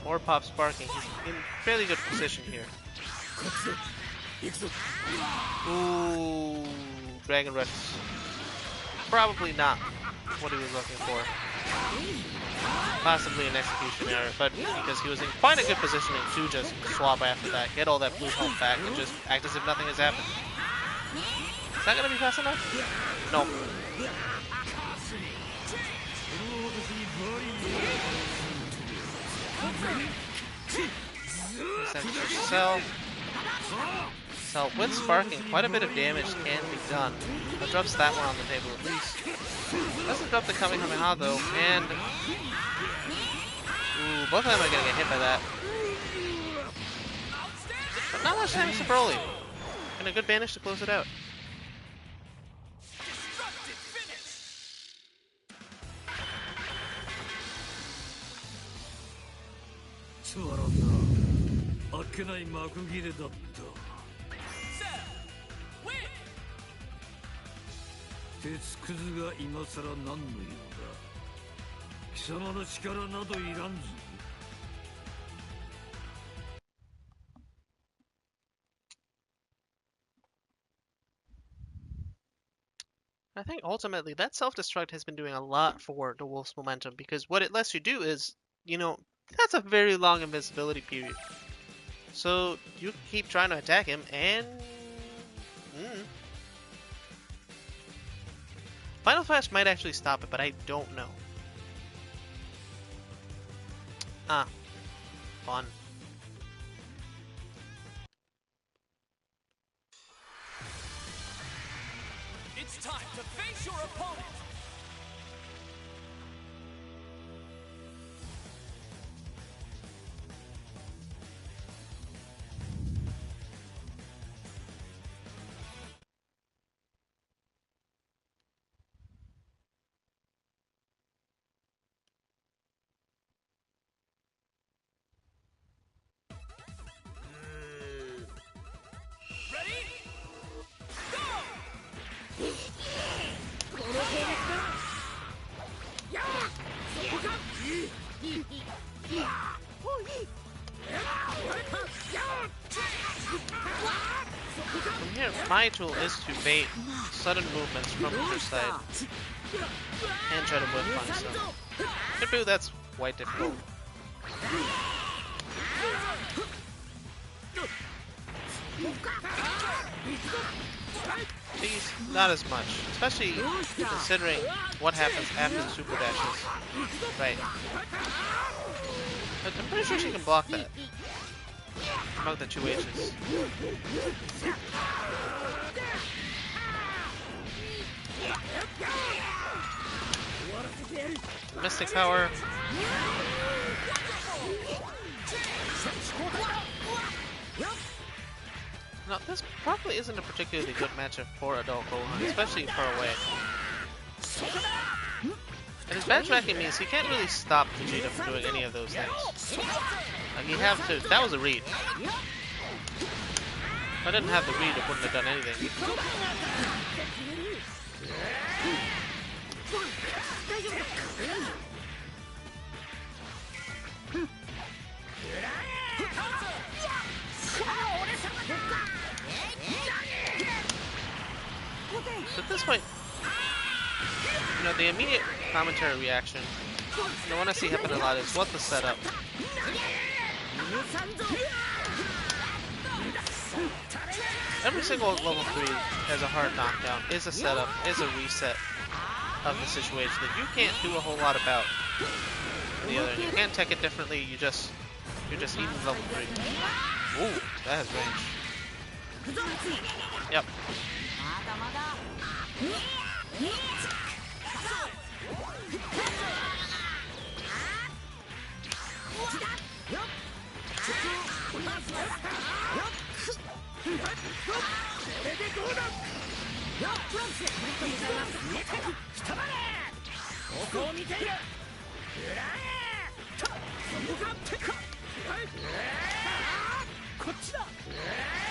or pops sparking, he's in fairly good position here. Ooh, Dragon Rush. Probably not what he was looking for. Possibly an execution error, but because he was in quite a good positioning to just swap after that, get all that blue health back, and just act as if nothing has happened. Is that gonna be fast enough? No. Cell with sparking, quite a bit of damage can be done. That drops that one on the table at least. Doesn't drop the Kamehameha though, and ooh, both of them are gonna get hit by that. But not much damage to Broly. And a good banish to close it out. I think ultimately that self-destruct has been doing a lot for the Wolf's momentum, because what it lets you do is, you know, that's a very long invincibility period. So you keep trying to attack him and Final Flash might actually stop it, but I don't know. Ah, fun. It's time to face your opponent! From here, my tool is to bait sudden movements from either side and try to whip punish them. Shibu, that's quite difficult. These, not as much, especially considering what happens after the super dashes. Right. But I'm pretty sure she can block that. Block the 2 H's. Mystic power. Now, this probably isn't a particularly good matchup for Adult Gohan, especially far away. And his backtracking means he can't really stop Vegeta from doing any of those things. Like, you have to. That was a read. If I didn't have the read, it wouldn't have done anything. So at this point, you know, the immediate commentary reaction, the one I see happen a lot is what the setup. Every single level 3 has a hard knockdown, is a setup, is a reset of the situation that you can't do a whole lot about. On the other end, you can't tech it differently, you're just eating level 3. Ooh, that has range. Yep.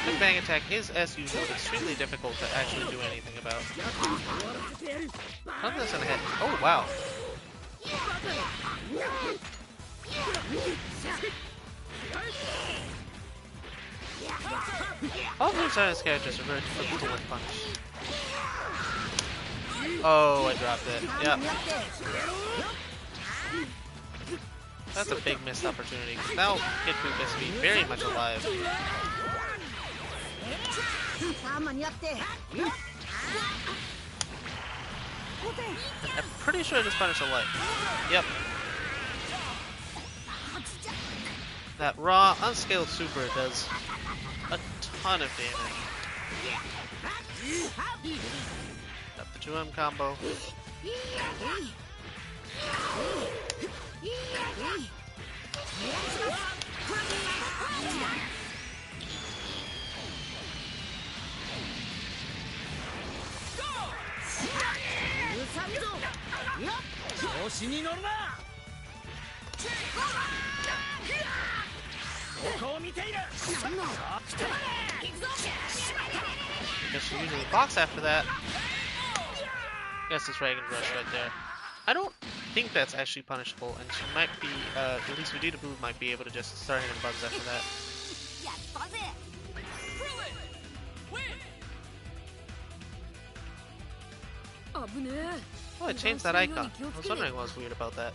Big Bang Attack is, as usual, extremely difficult to actually do anything about. Nothing that's gonna hit. Oh, wow. All three Silence characters are very difficult to one punch. Oh, I dropped it. Yep. That's a big missed opportunity, because now Kid Buu gets to be very much alive. I'm pretty sure I just punished a light. Yep. That raw, unscaled super does a ton of damage. Got the 2M combo. Guess she usually blocks after that. Guess it's Dragon Rush right there. I don't think that's actually punishable, and she might be, at least Vegeta Buu might be able to just start hitting buttons after that. Oh, it changed that icon. I was wondering what was weird about that.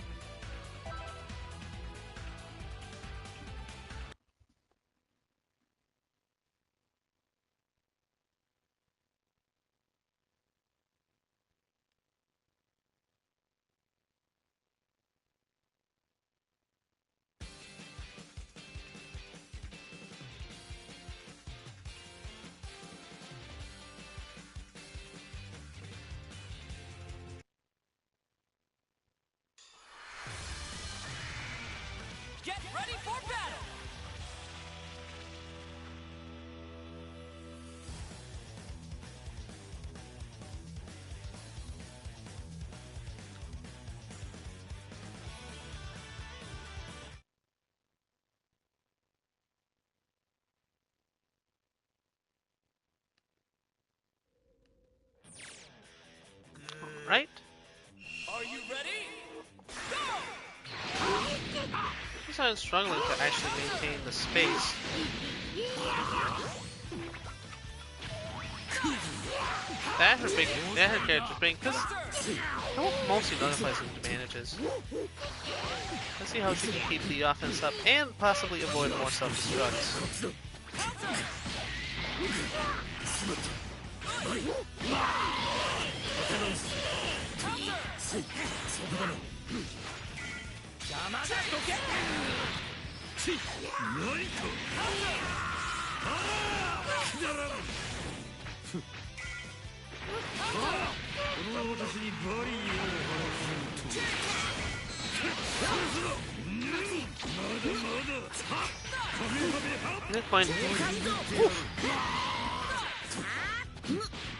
Get ready for battle! Right? Are you ready? I'm struggling to actually maintain the space. That her character's big, because I want mostly nullifies some advantages. Let's see how she can keep the offense up and possibly avoid more self-destructs. At this point,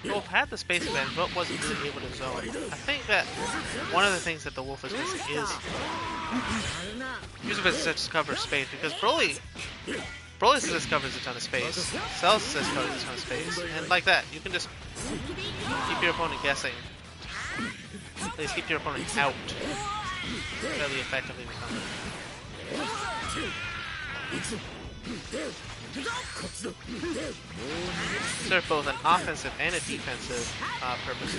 Wolf had the space advantage, but wasn't really able to zone. I think that one of the things that the Wolf is missing is use of its to cover space, because Broly Broly assist covers a ton of space. Cell assist covers a ton of space. And like that, you can just keep your opponent guessing. At least keep your opponent out fairly effectively with them. Serve both an offensive and a defensive purpose.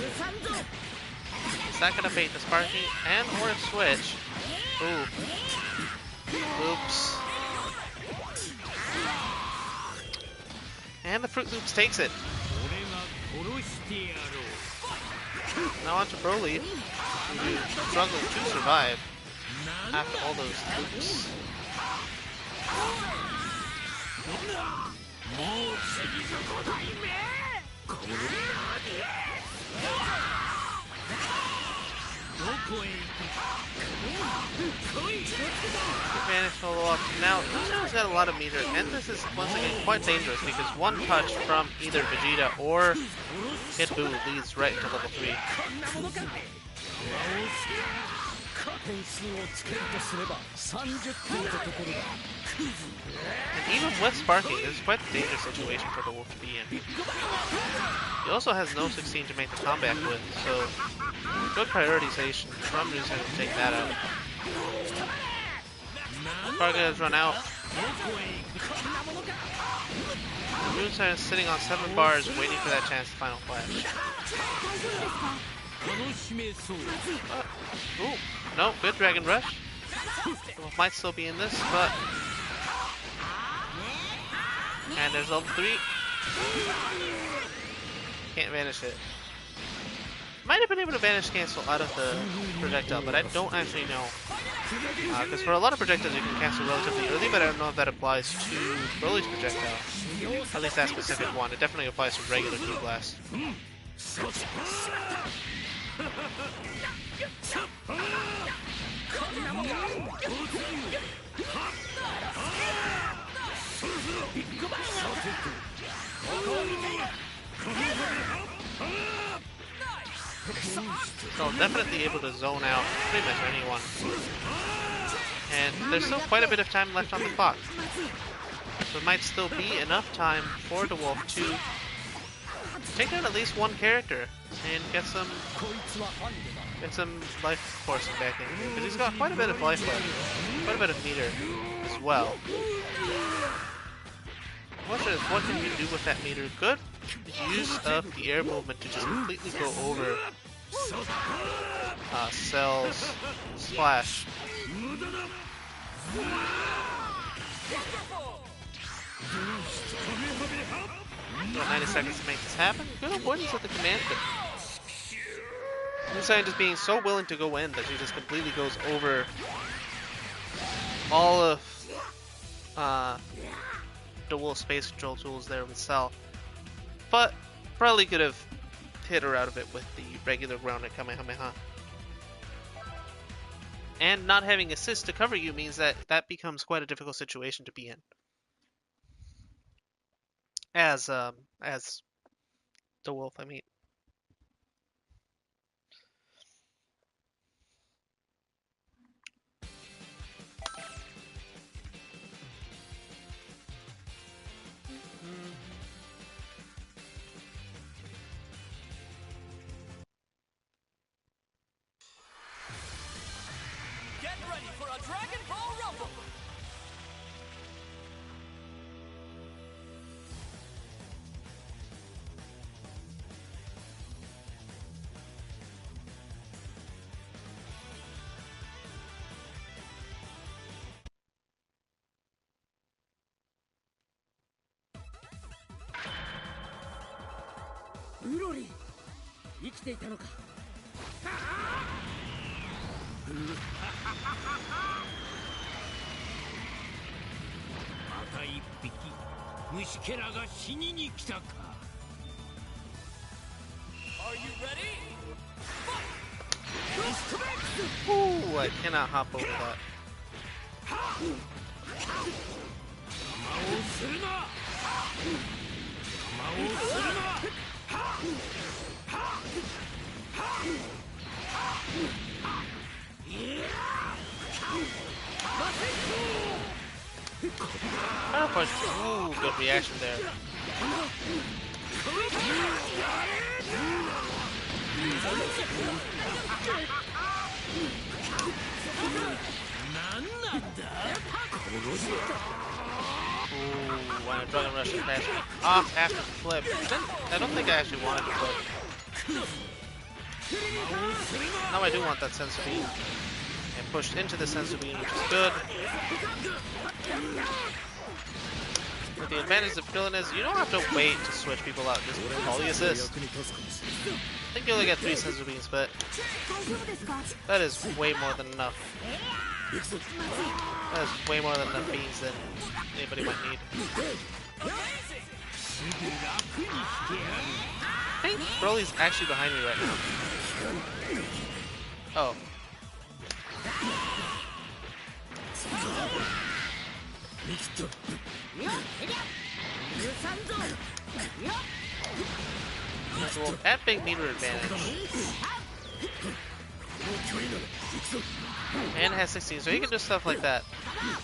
Is that gonna bait the sparking and or a switch? Ooh. Oops. And the Fruit Loops takes it. Now on to Broly, who struggled to survive after all those loops. Advantage solo up. Now, Luciano's got a lot of meter, and this is once again quite dangerous because one touch from either Vegeta or Kid Buu leads right into level 3. And even with sparking, this is quite a dangerous situation for the Wolf to be in. He also has no 16 to make the comeback with, so good prioritization from Luciano to take that out. Sparking has run out. Luciano is sitting on 7 bars waiting for that chance to final flash. Ooh, no, good Dragon Rush. Wolf might still be in this, but... And there's level 3. Can't vanish it. Might have been able to vanish cancel out of the projectile, but I don't actually know. Because for a lot of projectiles you can cancel relatively early, but I don't know if that applies to Broly's projectile. At least that specific one. It definitely applies to regular Blue Blast. So definitely able to zone out pretty much anyone. And there's still quite a bit of time left on the clock. So it might still be enough time for the Wolf to take down at least one character and get some life coursing back in here. Because he's got quite a bit of life left. Quite a bit of meter as well. What can you do with that meter? Good use of the air movement to just completely go over Cell's splash. 90 seconds to make this happen. Good avoidance of the command pit. Musayan just being so willing to go in that she just completely goes over all of the Wolf space control tools there with Cell. But probably could have hit her out of it with the regular grounded Kamehameha. And not having assist to cover you means that that becomes quite a difficult situation to be in. As the Wolf, I mean. Get ready for a Dragon Ball Rumble! Broly, 生きていたのか。また一匹虫けらが死にに来たか。Are you ready? Ooh, I cannot hop over that. 魔をするな。魔をするな。Power punch. Ooh, good reaction there. Ooh, when a Dragon Rush is passing off after the flip. I don't think I actually wanted to flip. Now I do want that Sensu Bean. And pushed into the Sensu Bean, which is good. But the advantage of Krillin is you don't have to wait to switch people out. Just call the assist. I think you only get 3 Sensu Beans, but that is way more than enough. That is way more than enough beans than anybody might need. I think Broly's actually behind me right now. Oh. Well, at big meter advantage. And has 16, so he can do stuff like that. I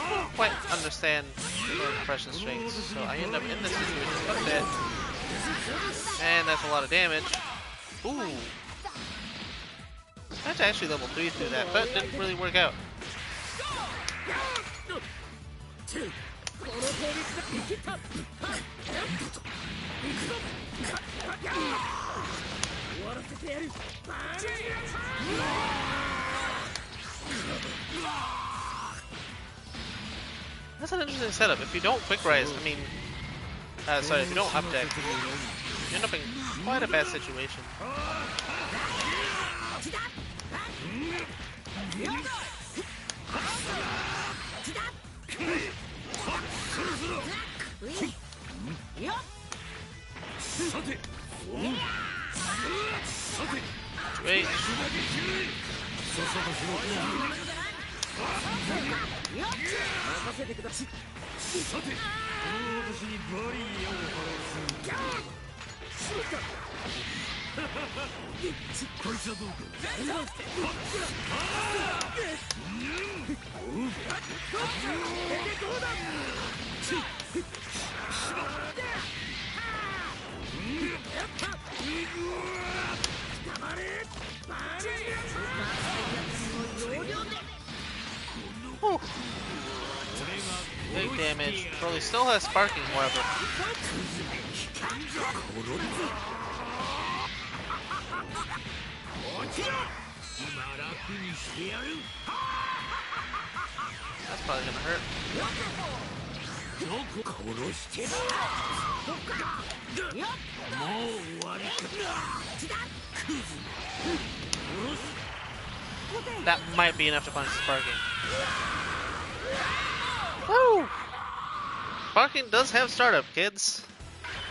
don't quite understand their compression strengths, so I end up in this situation quite a bit. And that's a lot of damage. Ooh. That's actually level 3 through that, but didn't really work out. That's an interesting setup. If you don't quick rise, I mean, sorry, if you don't up deck, you end up in quite a bad situation. Great. Whew. Big damage. Broly still has sparking, however. That's probably gonna hurt. That might be enough to punish the sparking. Woo! Sparking does have startup, kids.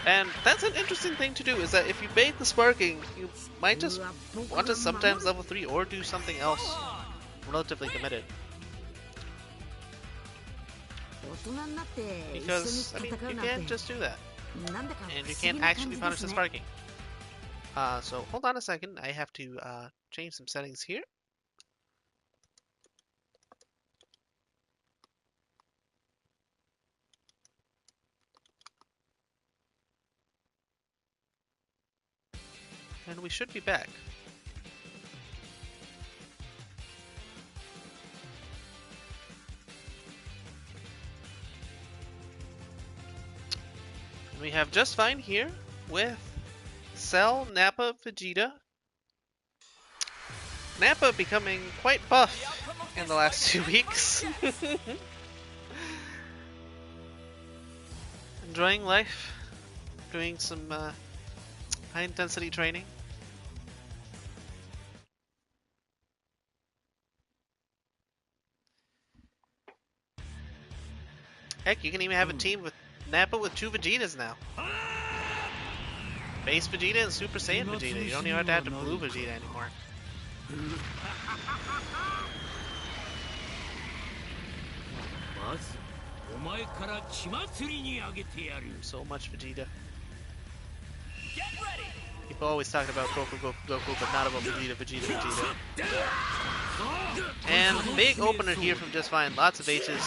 And that's an interesting thing to do, is that if you bait the sparking, you might just want to sometimes level 3 or do something else relatively committed. Because, I mean, you can't just do that. And you can't actually punish the sparking. So hold on a second, I have to change some settings here. And we should be back. And we have just fine here with Cell, Nappa, Vegeta. Nappa becoming quite buff in the last 2 weeks. Enjoying life, doing some high intensity training. Heck, you can even have a team with Nappa with 2 Vegetas now. Base Vegeta and Super Saiyan Vegeta. You don't even have to Blue Vegeta anymore. So much Vegeta. People always talk about Goku, but not about Vegeta. And big opener here from Just Fine. Lots of H's.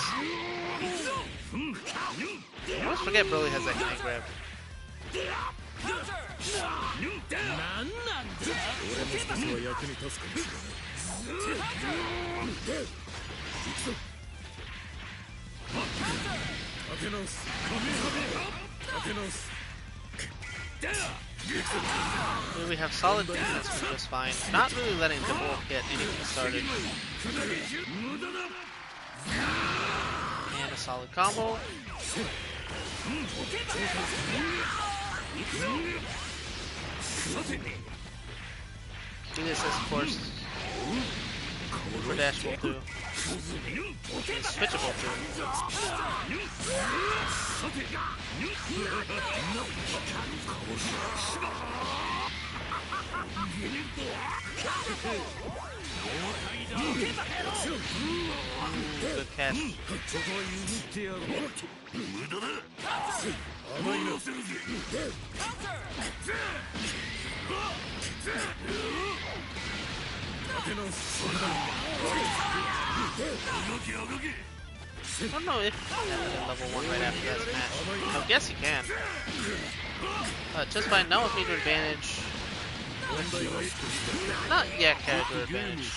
I always forget Broly has that Command Grab. Here we have solid defense from Just Fine. Not really letting the Wolf get anything started. And a solid combo. Do this, of course. For dash will do. And switchable too. Good catch. I don't know if he can level 1 right after that smash. I guess he can. Just by no meter advantage. Not yet character advantage.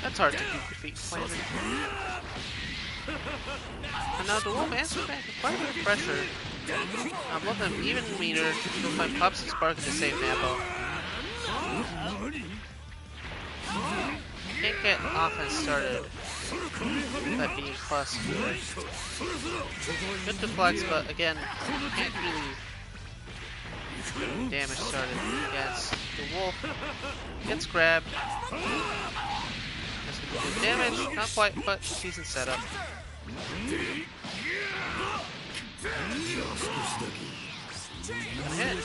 That's hard to keep your feet planted. And now the Wolf answers back with quite a bit of pressure. Both of them even meter. You'll find Pops and Spark to save Nappa. Can't get offense started. That being plus. Good deflects, but again, can't really damage started against the Wolf. Gets grabbed. That's gonna do good damage. Not quite, but decent setup. Hit.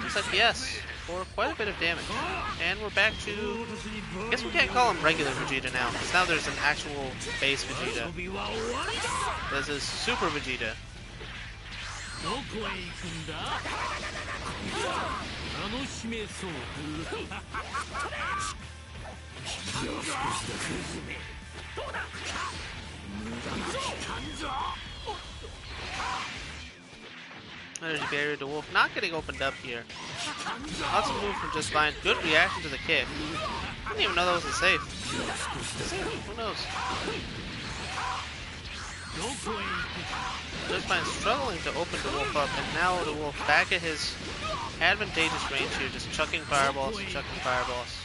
Just like yes, for quite a bit of damage. And we're back to, I guess we can't call him regular Vegeta now, because now there's an actual base Vegeta. This is Super Vegeta. There's a barrier to Wolf, not getting opened up here. Lots of move from Just Fine. Good reaction to the kick. I didn't even know that wasn't safe. Who knows? Just Fine struggling to open the Wolf up, and now the Wolf back at his advantageous range here, just chucking fireballs and chucking fireballs.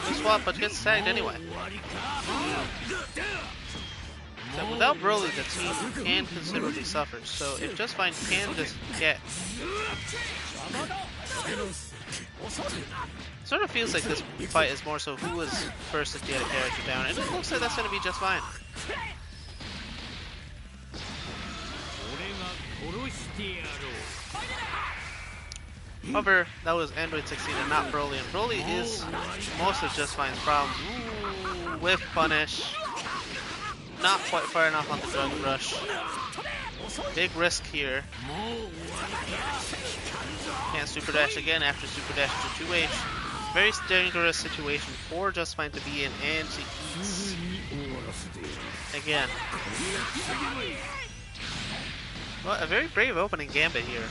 Good swap, but gets tagged anyway. So without Broly, the team can considerably suffer. So if Just Fine can just get, sort of feels like this fight is more so who was first to get a character down, and it looks like that's going to be Just Fine. However, that was Android 16 and not Broly, and Broly is most of Just Fine's problem. Ooh, whiff punish. Not quite far enough on the drug rush. Big risk here. Can't super dash again after super dash to 2H. Very dangerous situation for Just Fine to be in, and she eats again. Well, a very brave opening gambit here.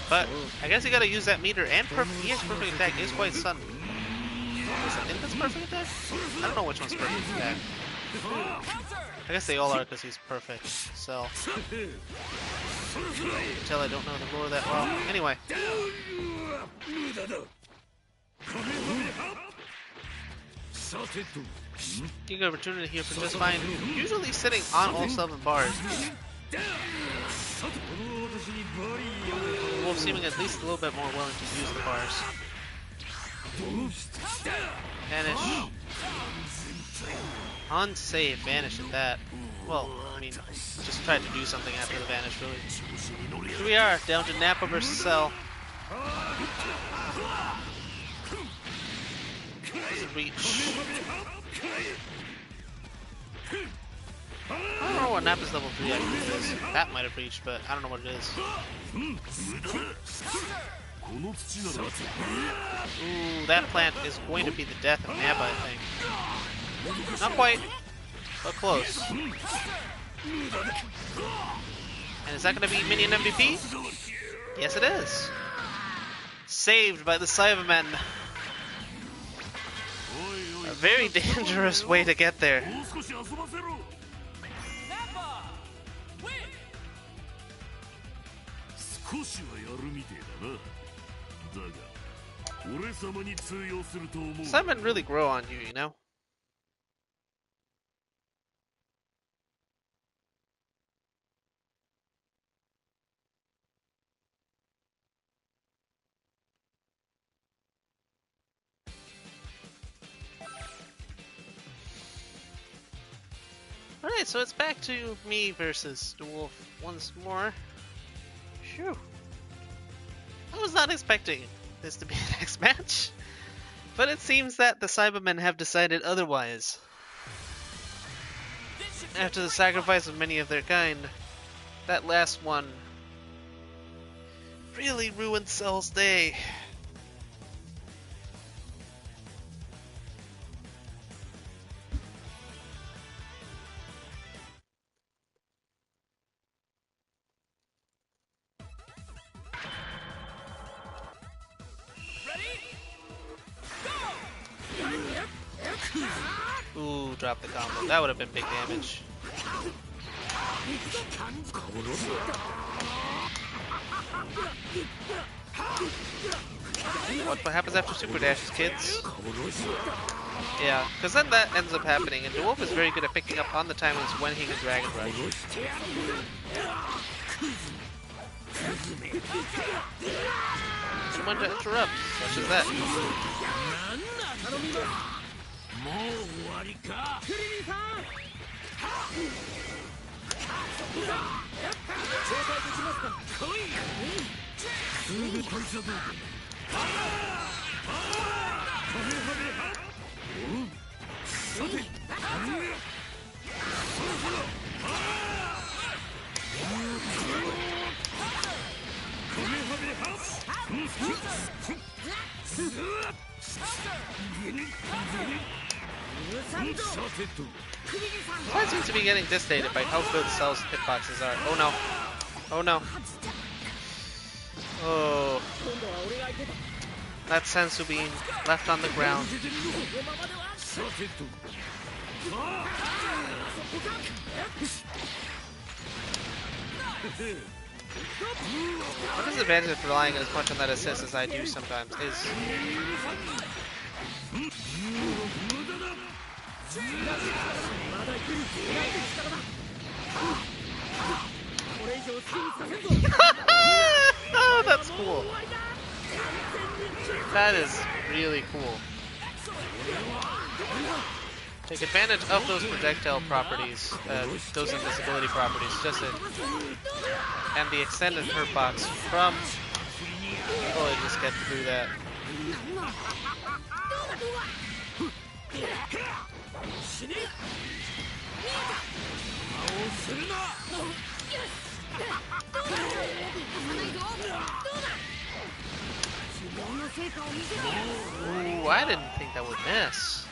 But I guess you gotta use that meter, and he has perfect attack. It is quite sudden. I think that's perfect attack? I don't know which one's perfect attack. I guess they all are because he's perfect. So Until I don't know the lore that well. Anyway. Getting opportunity here for just fine. Usually sitting on all 7 bars. Wolf seeming at least a little bit more willing to use the bars. Vanish. Unsave, vanish at that. Well, I mean, just tried to do something after the vanish, really. Here we are, down to Nappa versus Cell. Doesn't reach. I don't know what Nappa's level 3 actually is. That might have reached, but I don't know what it is. Ooh, that plant is going to be the death of Nappa, I think. Not quite, but close. And is that going to be minion MVP? Yes, it is. Saved by the Cybermen. A very dangerous way to get there. Cybermen really grow on you, you know? Alright, so it's back to me versus the Wolf once more. Phew. I was not expecting this to be the next match, but it seems that the Cybermen have decided otherwise. After the sacrifice of many of their kind, that last one really ruined Cell's day. Ooh, drop the combo. That would have been big damage. What happens after Super Dashes, kids? Yeah, because then that ends up happening, and the Wolf is very good at picking up on the timings when he can Dragon Rush. Someone to interrupt, such as that. I seem to be getting disdated by how good Cell's hitboxes are. Oh no. Oh no. Oh. That Sensu being left on the ground. One disadvantage of relying as much on that assist as I do sometimes is... Oh, that's cool. That is really cool. Take advantage of those projectile properties, those invisibility properties, just it. And the extended hurt box from... Oh, I just get to do that. Ooh, I didn't think that would miss.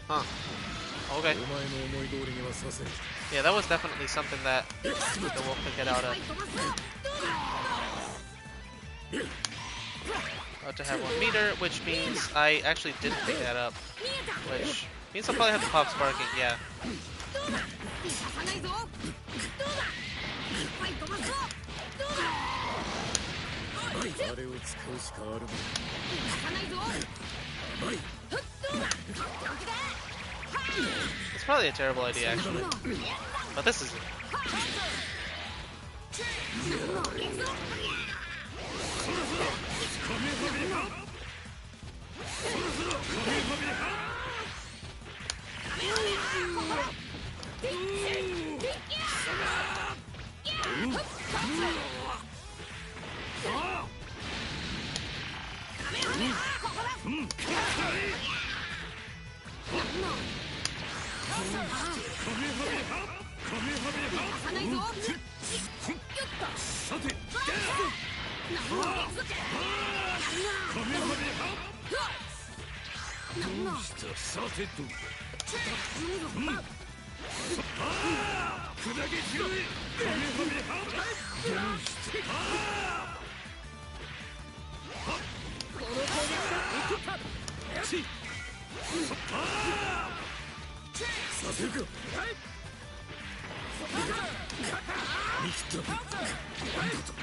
Huh. Okay. Yeah, that was definitely something that the Wolf could get out of. About to have 1 meter, which means I actually didn't pick that up. Which means I'll probably have to pop sparking, yeah. It's probably a terrible idea, actually. But this is it.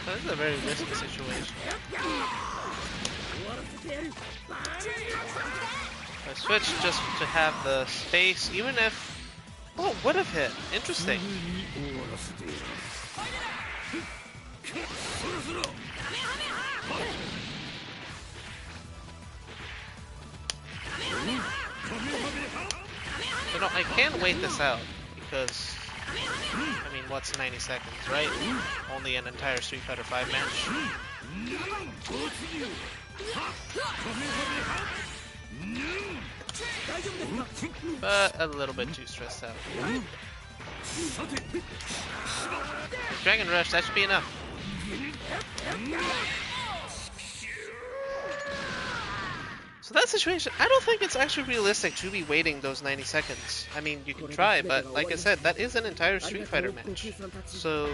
This is a very risky situation. I switched just to have the space, even if... Oh, would have hit. Interesting. You know, I can wait this out, because... I mean, what's 90 seconds, right? Only an entire Street Fighter V match. But a little bit too stressed out. Dragon Rush, that should be enough. So that situation, I don't think it's actually realistic to be waiting those 90 seconds. I mean, you can try, but like I said, that is an entire Street Fighter match. So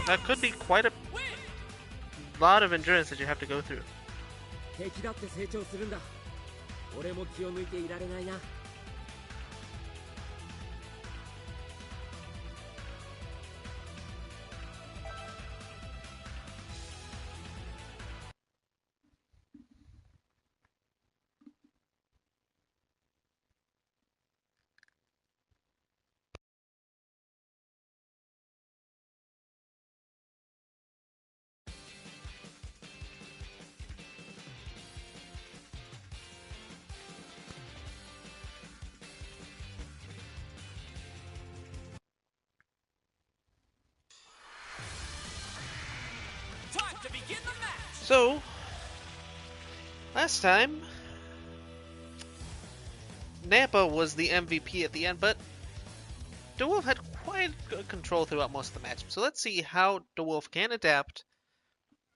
that could be quite a lot of endurance that you have to go through. So, last time, Nappa was the MVP at the end, but DeWolf had quite good control throughout most of the match. So let's see how DeWolf can adapt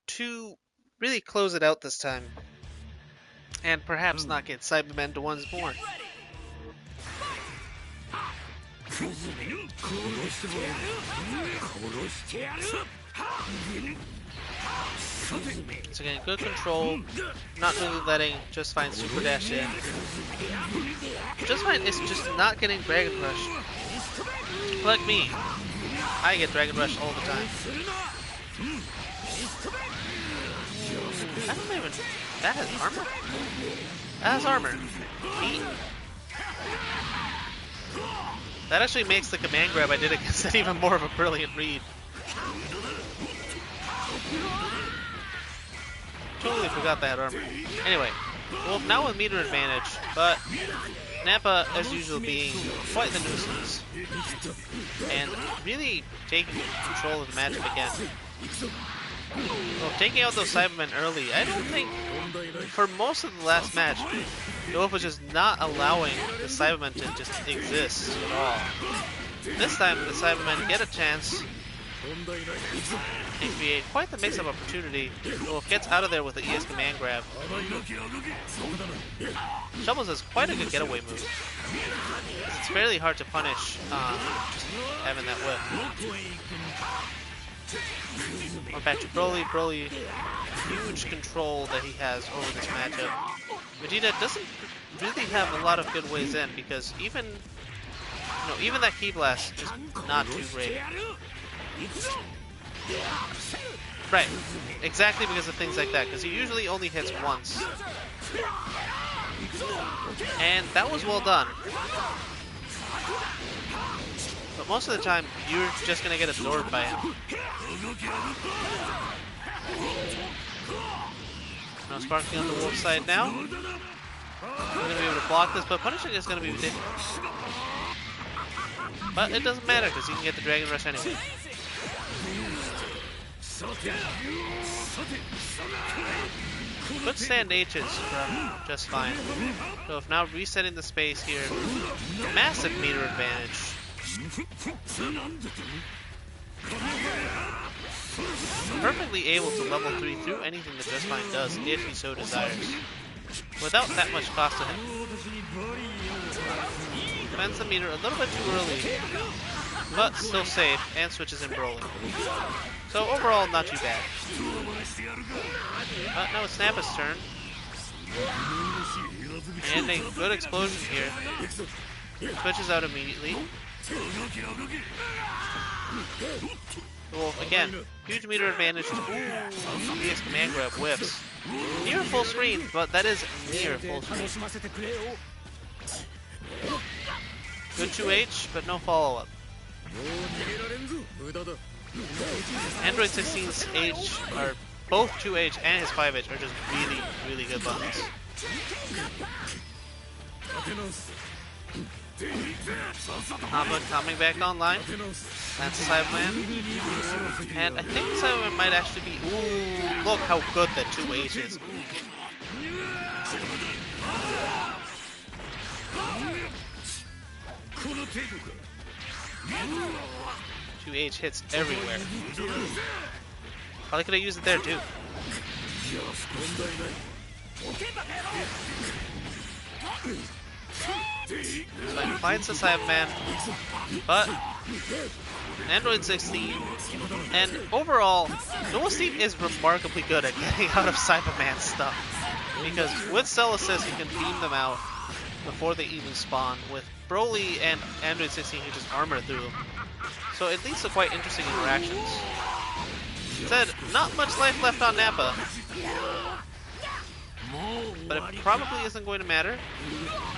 to really close it out this time, and perhaps not get Cybermen to once more. So again, good control, not really letting Just Fine super dash in. Just Fine is just not getting Dragon Rush. Like me, I get Dragon Rush all the time. I don't even... That has armor? That has armor. Neat. That actually makes the command grab I did against it even more of a brilliant read. Totally forgot that armor. Anyway, well, now with meter advantage, but Nappa, as usual, being quite the nuisance and really taking control of the matchup again. Well, taking out those Cybermen early, I don't think, for most of the last match, DeWolf was just not allowing the Cybermen to just exist at all. This time, the Cybermen get a chance and create quite the mix-up opportunity. DeWolf gets out of there with the ES command grab. Shovels is quite a good getaway move. It's fairly hard to punish just having that whip. We're back to Broly. Broly, huge control that he has over this matchup. Vegeta doesn't really have a lot of good ways in because even that Ki Blast is not too great. Right. Exactly because of things like that, because he usually only hits once. And that was well done. But most of the time, you're just gonna get absorbed by him. Now Sparking on the wolf side now. We're gonna be able to block this, but punishing is gonna be ridiculous. But it doesn't matter because you can get the Dragon Rush anyway. Could stand H's from just fine. So if now resetting the space here, massive meter advantage. Perfectly able to level 3 through anything that Just Fine does if he so desires. Without that much cost to him. Defends the meter a little bit too early, but still safe, and switches in Broly. So overall, not too bad. But now it's Nappa's turn. And a good explosion here. Switches out immediately. Well, again, huge meter advantage. Ooh, DS command grab whiffs. Near full screen, but that is near full screen. Good 2H, but no follow-up. Android 16's H are both 2H and his 5H are just really, really good buttons. Hamlet coming back online. That's Cyberman. And I think Cyberman might actually be... Ooh, look how good that 2H is. 2H hits everywhere. Probably could have used it there too. So he finds the Cyberman, but Android 16, and overall, Dual Steam is remarkably good at getting out of Cyberman stuff. Because with Cell Assist, you can beam them out before they even spawn. With Broly and Android 16, you just armor through them. So it leads to quite interesting interactions. Said, not much life left on Nappa. But it probably isn't going to matter.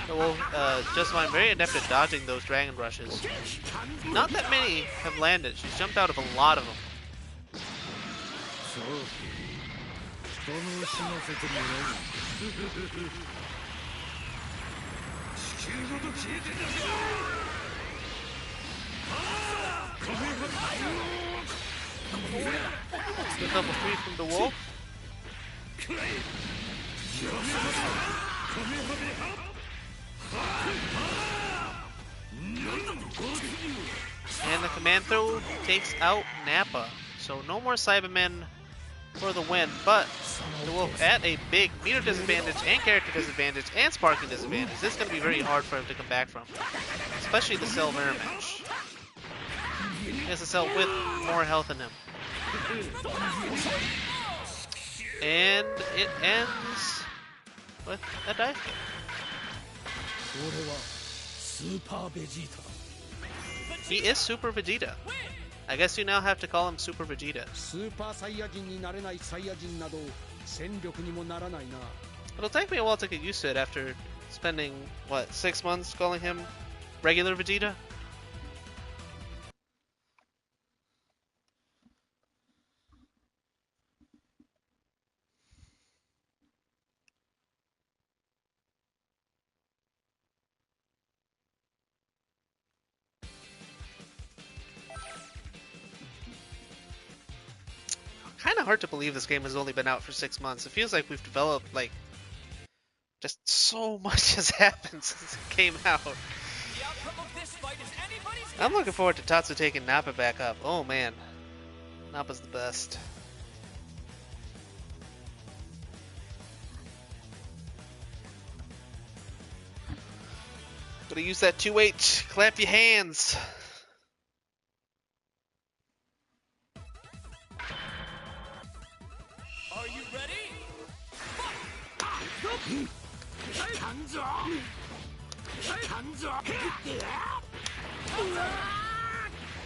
Well, Just Fine very adept at dodging those Dragon Rushes. Not that many have landed. She's jumped out of a lot of them. Good level 3 from the Wolf. And the command throw takes out Nappa. So no more Cybermen for the win, but the Wolf at a big meter disadvantage and character disadvantage and sparking disadvantage. This is going to be very hard for him to come back from. Especially the Cell mirror match. He has a Cell with more health in him. And it ends with a dive kick. He is Super Vegeta. I guess you now have to call him Super Vegeta. It'll take me a while to get used to it after spending, what, 6 months calling him regular Vegeta? Kind of hard to believe this game has only been out for 6 months. It feels like we've developed, like, just so much has happened since it came out. I'm looking forward to Tatsu taking Nappa back up. Oh man, Nappa's the best. Gonna use that 2H. Clap your hands. Are you ready?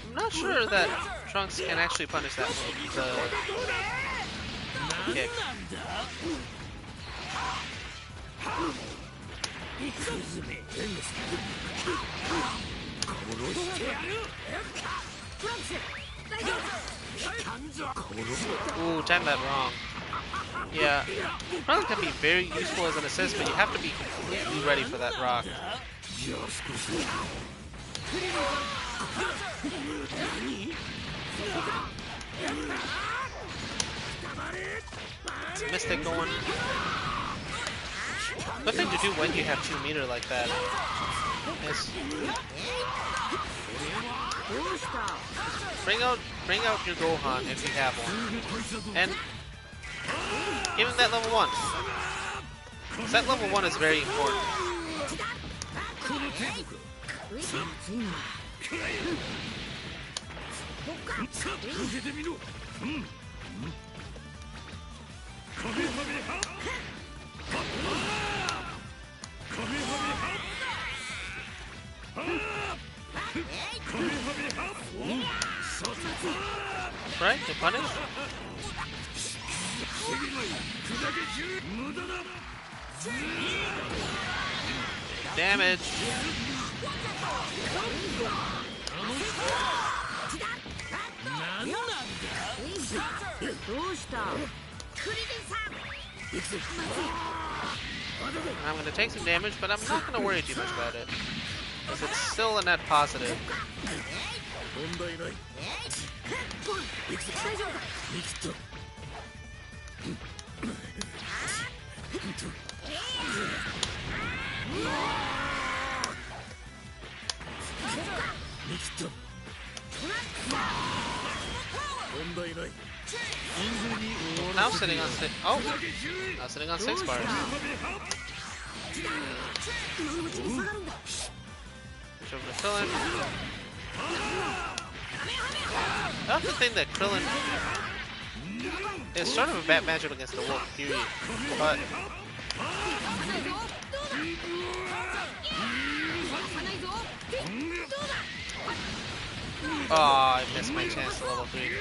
I'm not sure that Trunks can actually punish that move. The kick. Ooh, timed that wrong. Yeah, Trunks can be very useful as an assist, but you have to be completely ready for that rock. Mystic going. Good thing to do when you have 2 meter like that is bring out your Gohan if you have one, and give him that level 1. That level 1 is very important. Right? To punish? Damage. I'm going to take some damage, but I'm not going to worry too much about it, because it's still a net positive. Now sitting on 6. Oh, now sitting on 6 bars. Switch over to Krillin. That's the thing that Krillin is sort of a bad matchup against the Wolf, period. But oh, I missed my chance to level 3.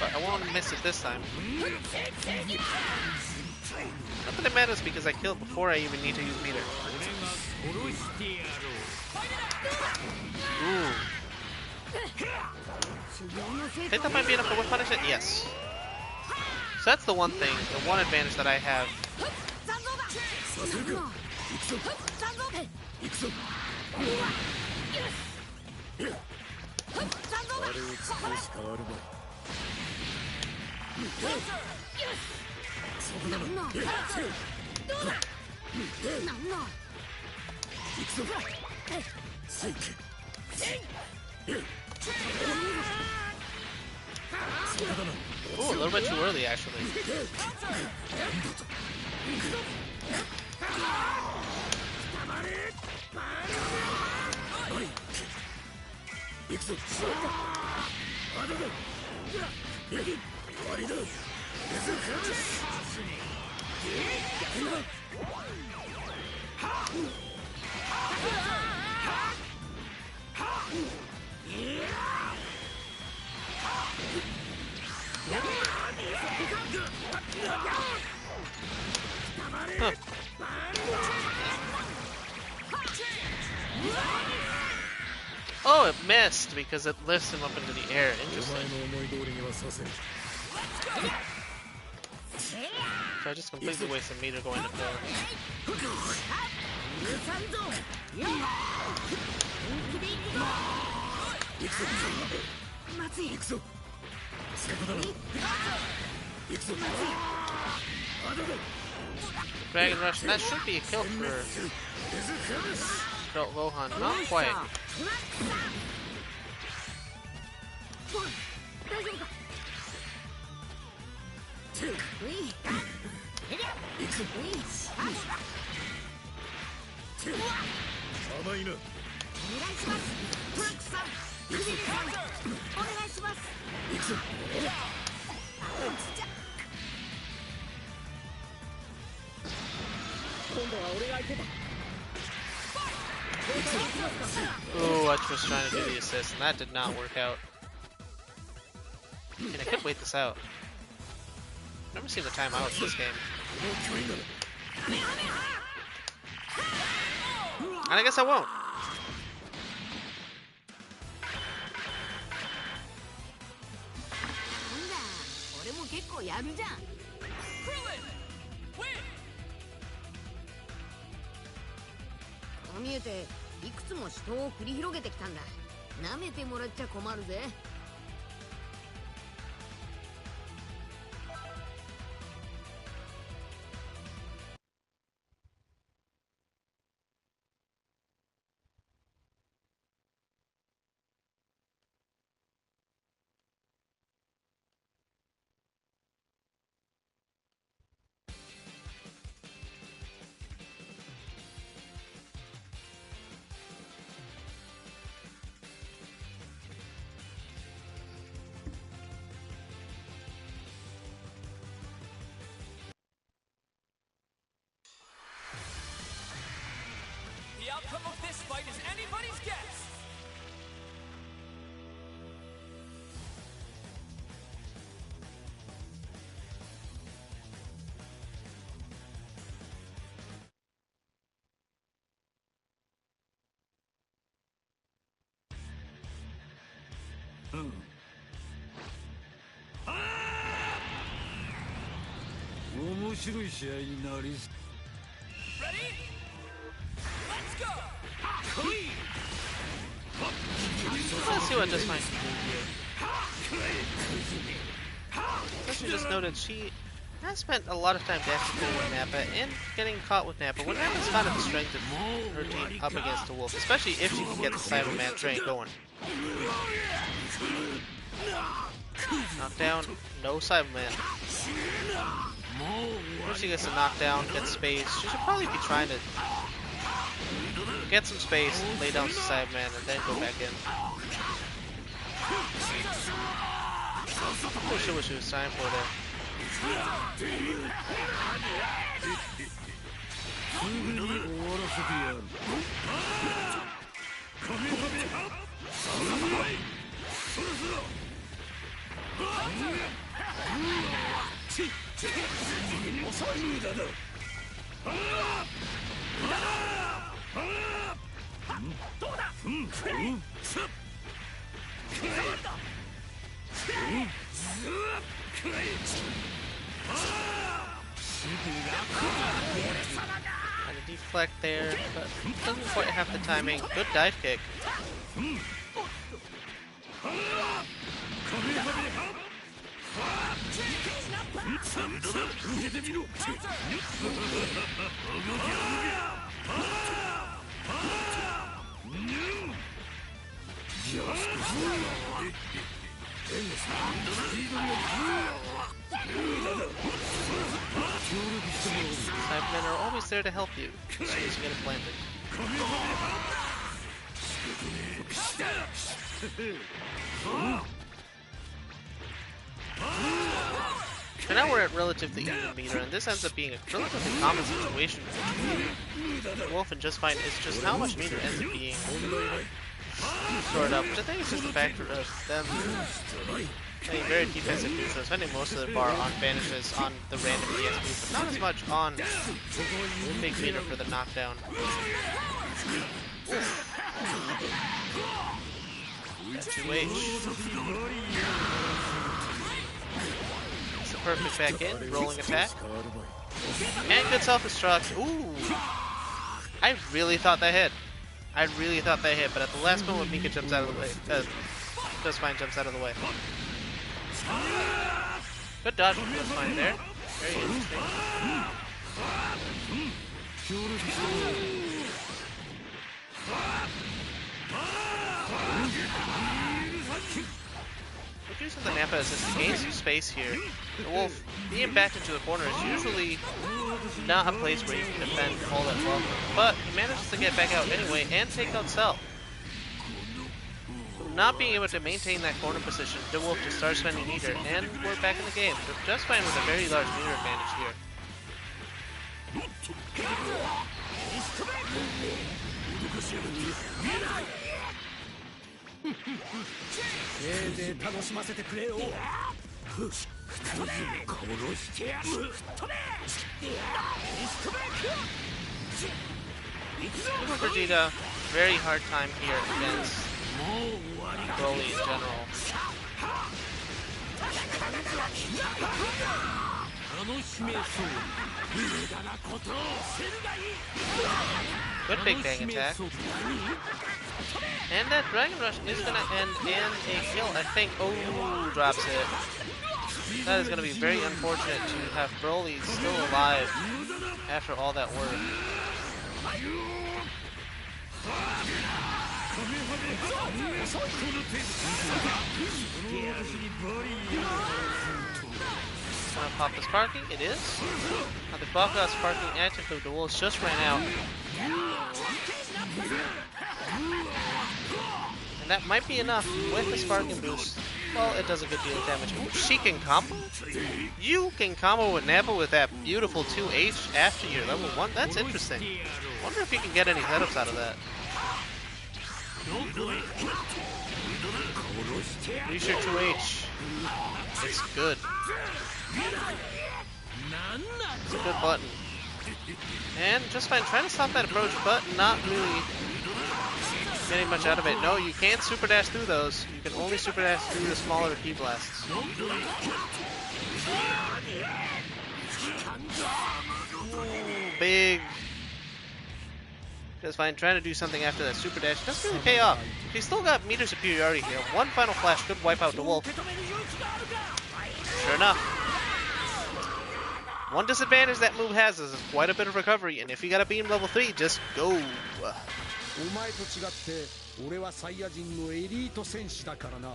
But I won't miss it this time. Not that it matters because I killed before I even need to use meter. Ooh. I think that might be enough to whip punish it? Yes. So that's the one thing, the one advantage that I have. Ooh, a little bit too early, actually. Huh. Oh, it missed because it lifts him up into the air. Interesting. So I just completely wasted meter going to kill. Dragon Rush, and that should be a kill for Gohan. Not quite. Ooh, I was trying to do the assist, and that did not work out. And I could wait this out. Never seen the timeout in this game. And I guess I won't. Win! こう見えていくつも死闘を繰り広げてきたんだ。舐めてもらっちゃ困るぜ。The outcome of this fight is anybody's guess. Ready? Let's go! Let's see what this might do here. As you just noted, she has spent a lot of time dashing with Nappa and getting caught with Nappa. When Nappa's found the strength of her team up against the Wolf, especially if she can get the Cyberman train going. Knockdown, no Cyberman. Once she gets a knockdown, gets space, she should probably be trying to get some space, lay down some Cyberman, and then go back in. I wish what she was trying for there. And a deflect there, but doesn't quite have the timing. Good dive kick. Cybermen are always there to help you as soon as you get it planted. And now we're at relatively even meter, and this ends up being a relatively common situation between Wolf and Just Fine. Is just how much meter ends up being stored up, which I think is just a factor of them playing very defensive neutral, spending most of their bar on banishes on the random ESP, but not as much on big meter for the knockdown. That's 2H. It's a perfect back in, rolling attack. And good self-destruct. Ooh! I really thought that hit. I really thought that hit, but at the last moment, Mika jumps out of the way. Just Fine jumps out of the way. Good dodge from Just Fine there. Very interesting. With using the Nappa assist to gain some space here, the Wolf being backed into the corner is usually not a place where you can defend all that well, but he manages to get back out anyway and take out Cell. Not being able to maintain that corner position, the Wolf just starts spending meter, and we're back in the game. Just Fine with a very large meter advantage here. せいぜい楽しませてくれよ。 Giving Vegeta very hard time here against Broly in general. Good Big Bang attack. And that Dragon Rush is gonna end in a kill, I think. Oh, drops it. That is gonna be very unfortunate to have Broly still alive after all that work. Gonna pop the sparking, it is. Now the Bakugan sparking active, the wolves just ran out. And that might be enough with the sparking boost. Well, it does a good deal of damage. Ooh, she can combo? You can combo with Nappa with that beautiful 2H after your level 1? That's interesting. Wonder if you can get any setups out of that. Use your 2H. It's good. It's a good button. And just fine, trying to stop that approach, but not really getting much out of it. No, you can't super dash through those. You can only super dash through the smaller Ki blasts. Ooh, big. Just fine, trying to do something after that super dash doesn't really pay off. He's still got meter superiority here. One final flash could wipe out the wolf. Sure enough. One disadvantage that move has is quite a bit of recovery, and if you got a beam level 3, just go. お前と違って俺はサイヤ人のエリート戦士だからな。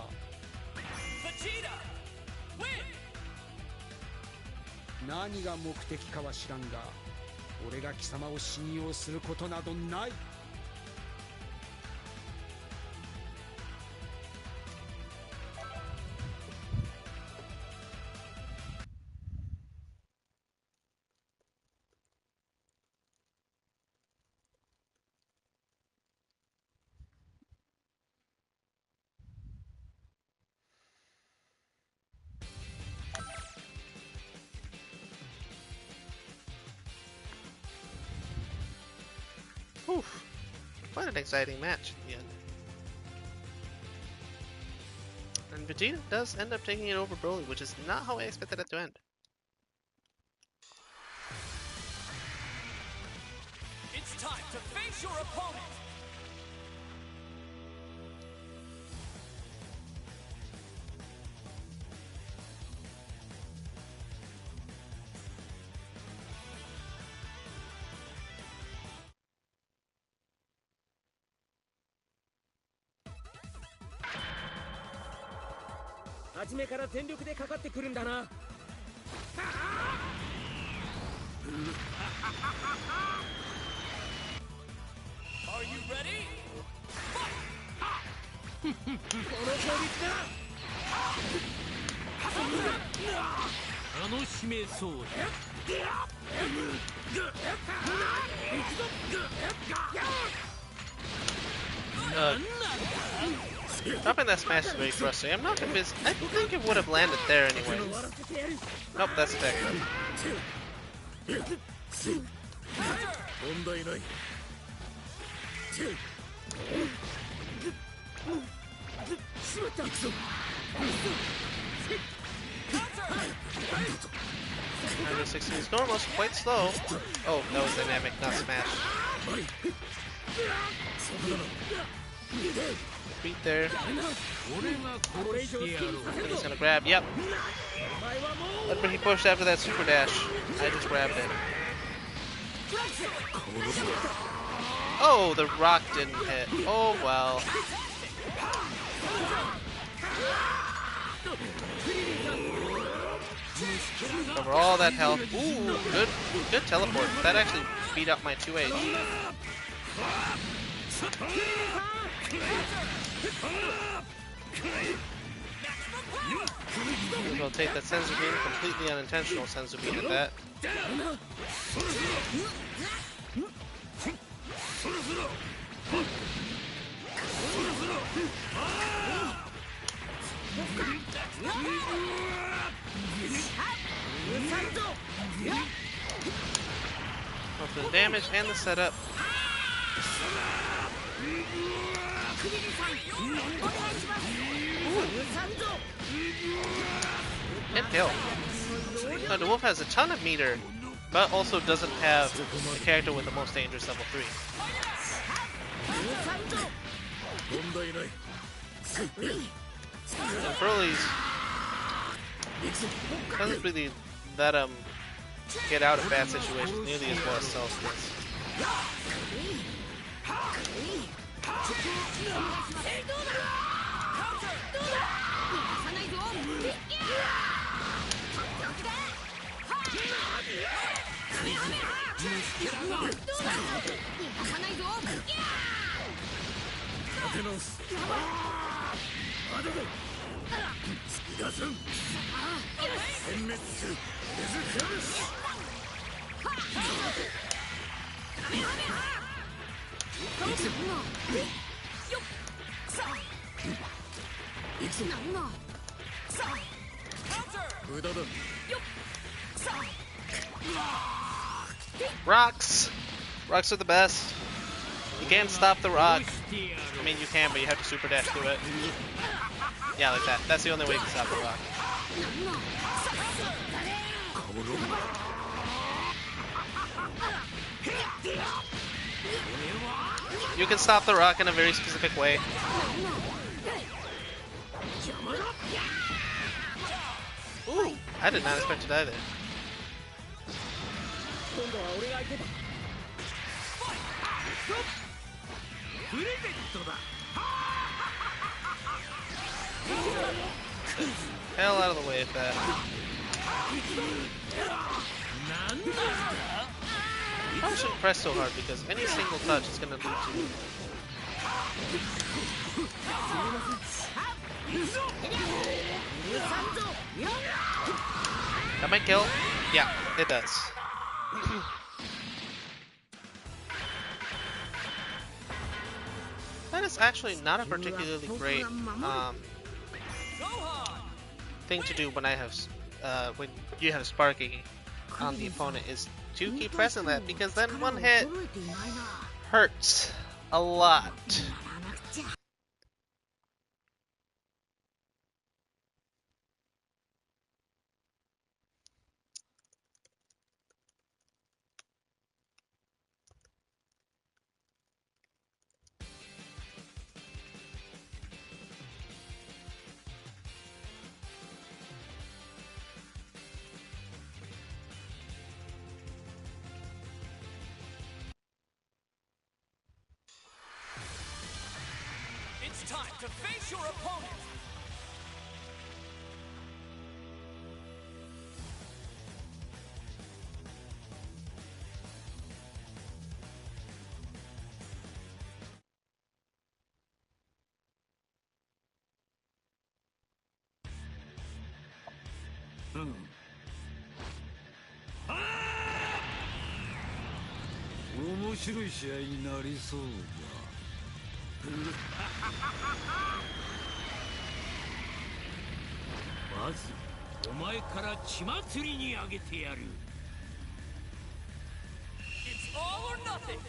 Vegeta, win! 何が目的かは知らんが、俺が貴様を信用することなどない。 Oof. Quite an exciting match in the end. And Vegeta does end up taking it over Broly, which is not how I expected it to end. It's time to face your opponent! Are you ready? Dropping that smash is very frustrating. I'm not convinced. I think it would have landed there anyway. Nope, that's attack. Number 16 is normal, it's quite slow. Oh, that was dynamic, not smash. Beat there. He's gonna grab, yep. But he pushed after that super dash. I just grabbed it. Oh, the rock didn't hit. Oh well. Over all that health. Ooh, good teleport. That actually beat up my 2H. We'll take that Senzu Bean, completely unintentional Senzu Bean at that. for the damage and the setup. And kill. Now, the wolf has a ton of meter, but also doesn't have a character with the most dangerous level 3. And Broly's doesn't really let him get out of bad situations nearly as well as Cell's does. Rocks! Rocks are the best. You can't stop the rock. I mean, you can, but you have to super dash through it. Yeah, like that. That's the only way you can stop the rock. You can stop the rock in a very specific way. Ooh, I did not expect to die there. Hell out of the way with that. I shouldn't press so hard because any single touch is going to lead to. That might kill? Yeah, it does. That is actually not a particularly great thing to do when I have when you have sparking on the opponent, is to keep pressing that, because then one hit hurts a lot. It's time to face your opponent. It's all or nothing.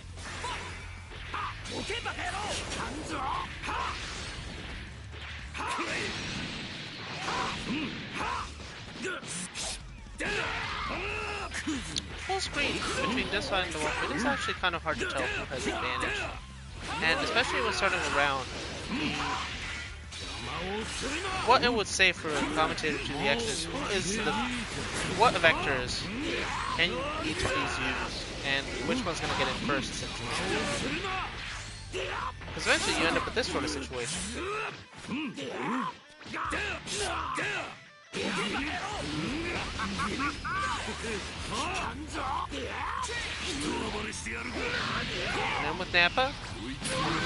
Full screen between this side and the wolf, it is actually kind of hard to tell who has advantage. And especially when starting a round, what it would say for a commentator to the X is what vectors can each of these use, and which one's going to get in first, essentially. Because eventually you end up with this sort of situation. And then with Nappa,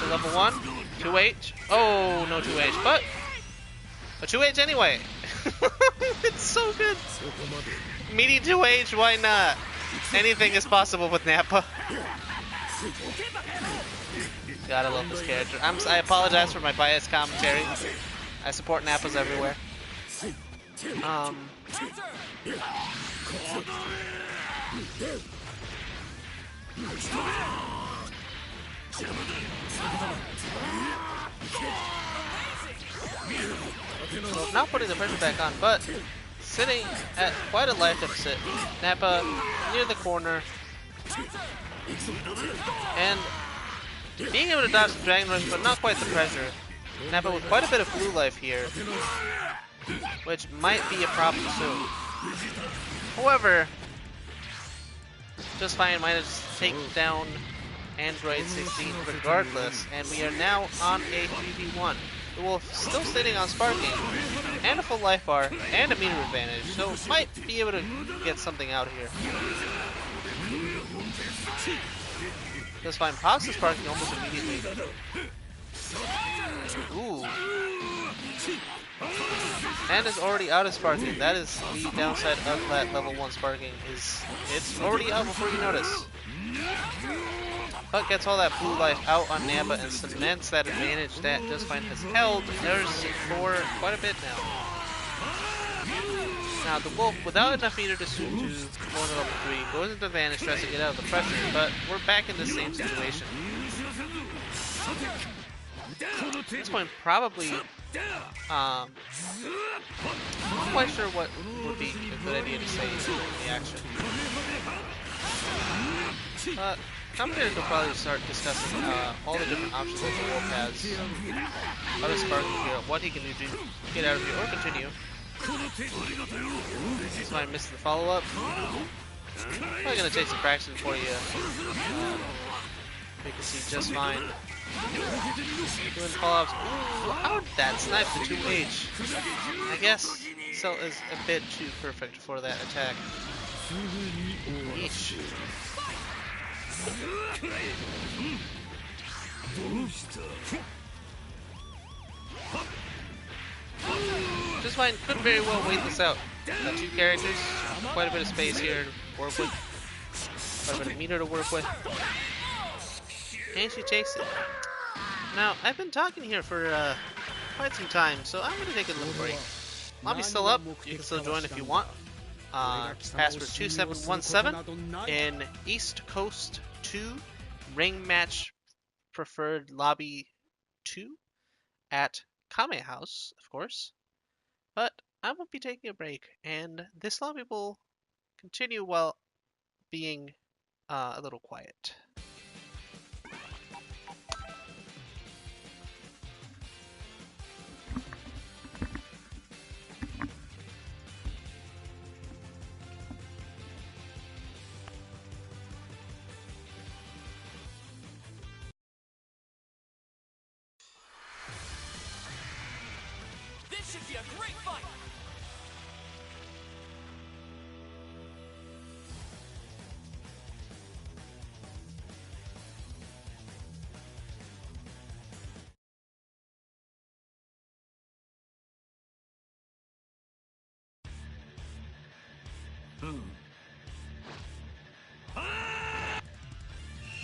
to level 1, 2H. Oh, no 2H, but a 2H anyway. It's so good. Meaty 2H, why not? Anything is possible with Nappa. Gotta love this character. I apologize for my biased commentary. I support Nappas everywhere. So not putting the pressure back on, but sitting at quite a life deficit. Nappa near the corner. And being able to dodge the Dragon Rush, but not quite the pressure. Nappa with quite a bit of blue life here, which might be a problem soon. However, Just Fine managed to take down Android 16 regardless, and we are now on a 3v1. The Wolf still sitting on Sparking, and a full life bar, and a meter advantage, so might be able to get something out here. Just Fine pops the Sparking almost immediately. Ooh. And is already out of Sparking. That is the downside of that level 1 Sparking, is it's already out before you notice. But gets all that blue life out on Nappa and cements that advantage that Just Fine has held for quite a bit now. Now the Wolf, without enough meter to go into level 3, goes into advantage, tries to get out of the pressure, but we're back in the same situation. At this point, probably, I'm not quite sure what would be a good idea to say in the action. Commentators will probably start discussing all the different options that the Wolf has. How to spark here, what he can do to get out of here or continue. Just Fine missed the follow-up. Probably gonna take some practice before you can see Just Fine doing follow-ups. Ooh, how did that snipe the 2H? I guess Cell is a bit too perfect for that attack. Yeesh. Just Fine could very well wait this out. Got 2 characters, quite a bit of space here to work with, quite a bit of meter to work with, and she takes it. Now, I've been talking here for quite some time, so I'm going to take a little break. Lobby's still up, you can still join if you want. Password 2717 in East Coast 2, ring match preferred lobby 2 at Kame House, of course. But I will be taking a break, and this lobby will continue while being a little quiet. This should be a great fight!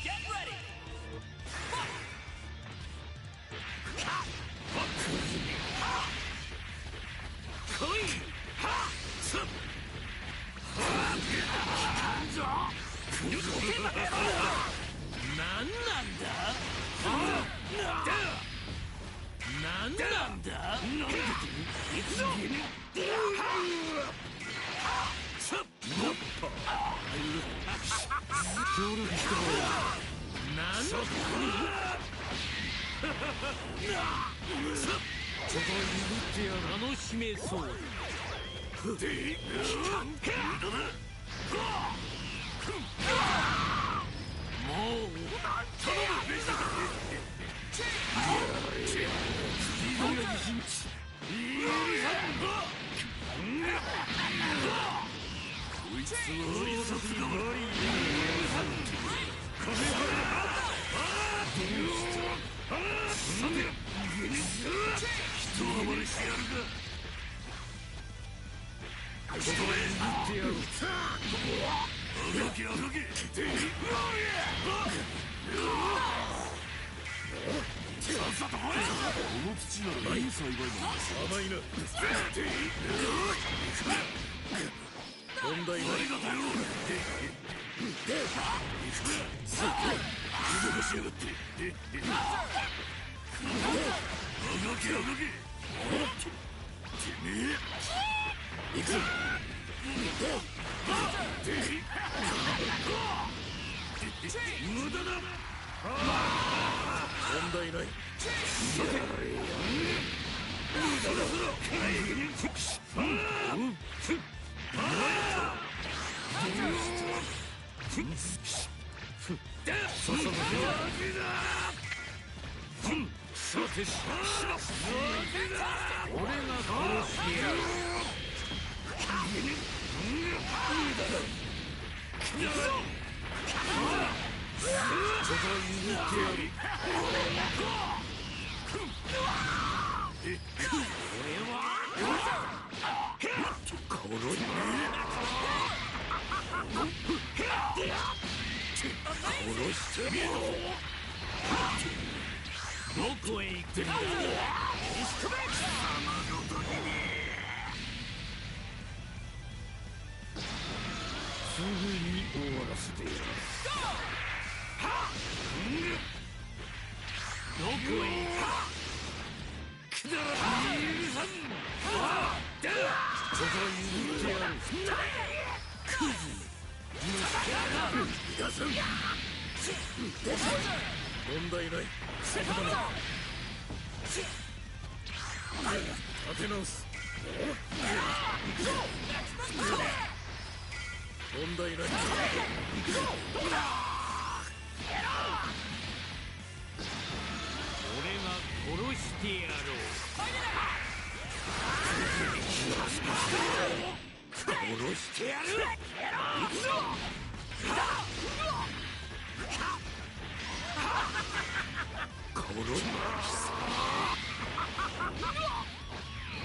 Get ready! 無駄だ。問題ない。俺が殺してやる。どこへ行くんだ。すぐに終わらせてやる。どこへ行く。くだらない許さん。ここは譲ってやる。クズ逃がす。問題ない。立て直す。問題ない。俺が殺してやろう。殺してやる。行くぞ。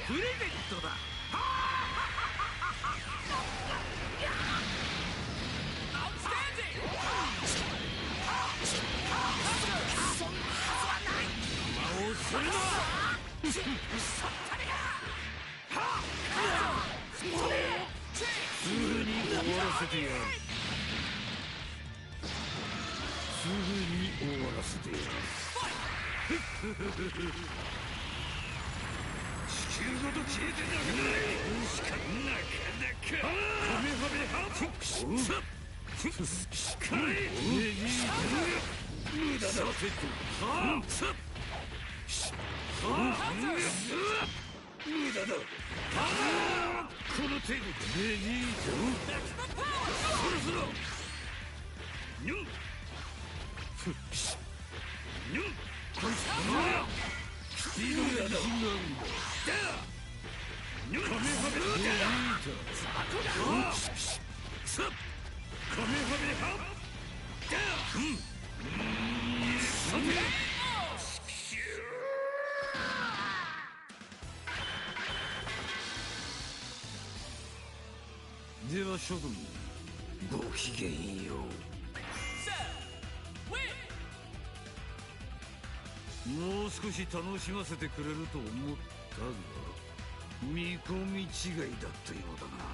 プレゼントだ。魔をするのはすぐに終わらせてやる。すぐに終わらせてやる。地球ごと消えてなくなるしかなかなか。カメハメハしかれ。無駄だ。無駄だ。この程度でレジート。そろそろニュンニュンスピードが自信があるんだ。ニュンカメハメレジート。カメハメハさてでは諸君ごきげんよう。もう少し楽しませてくれると思ったが見込み違いだったようだな。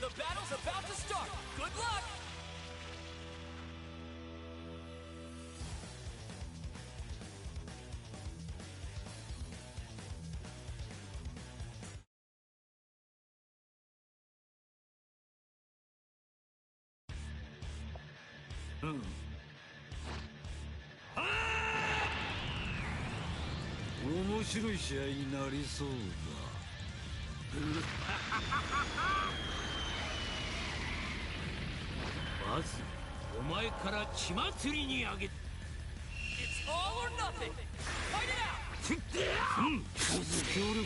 The battle's about to start. Good luck! Hmm. 面白い試合になりそうだ。まずお前から血祭りにあげ。 It's all or nothing. Fight it out. 協力。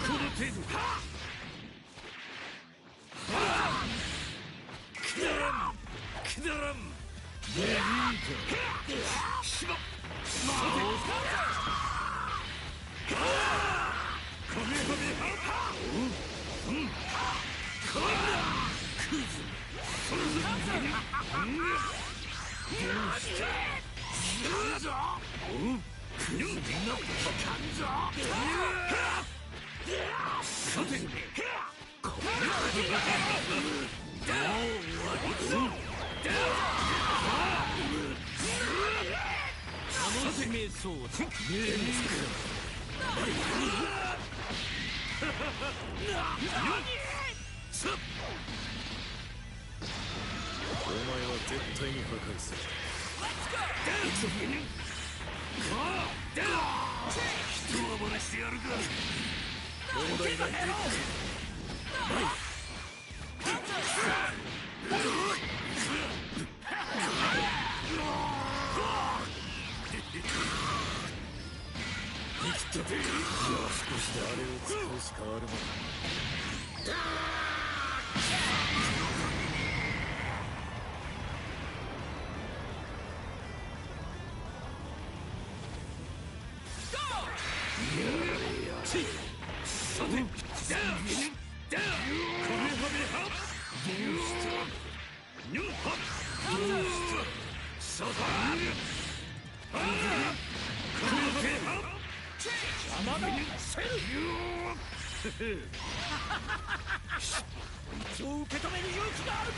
この程度か。くだらんくだらん。ベリートしまっカメハメハカメクズそれぞれクズになったんぞ。さてこれ楽しめそうだ。お前は絶対に破壊する。人はまねしてやるか。問題ない。生きたて。じゃあ少しであれを使うしかあるまい。さてそう受け止める勇気があるか。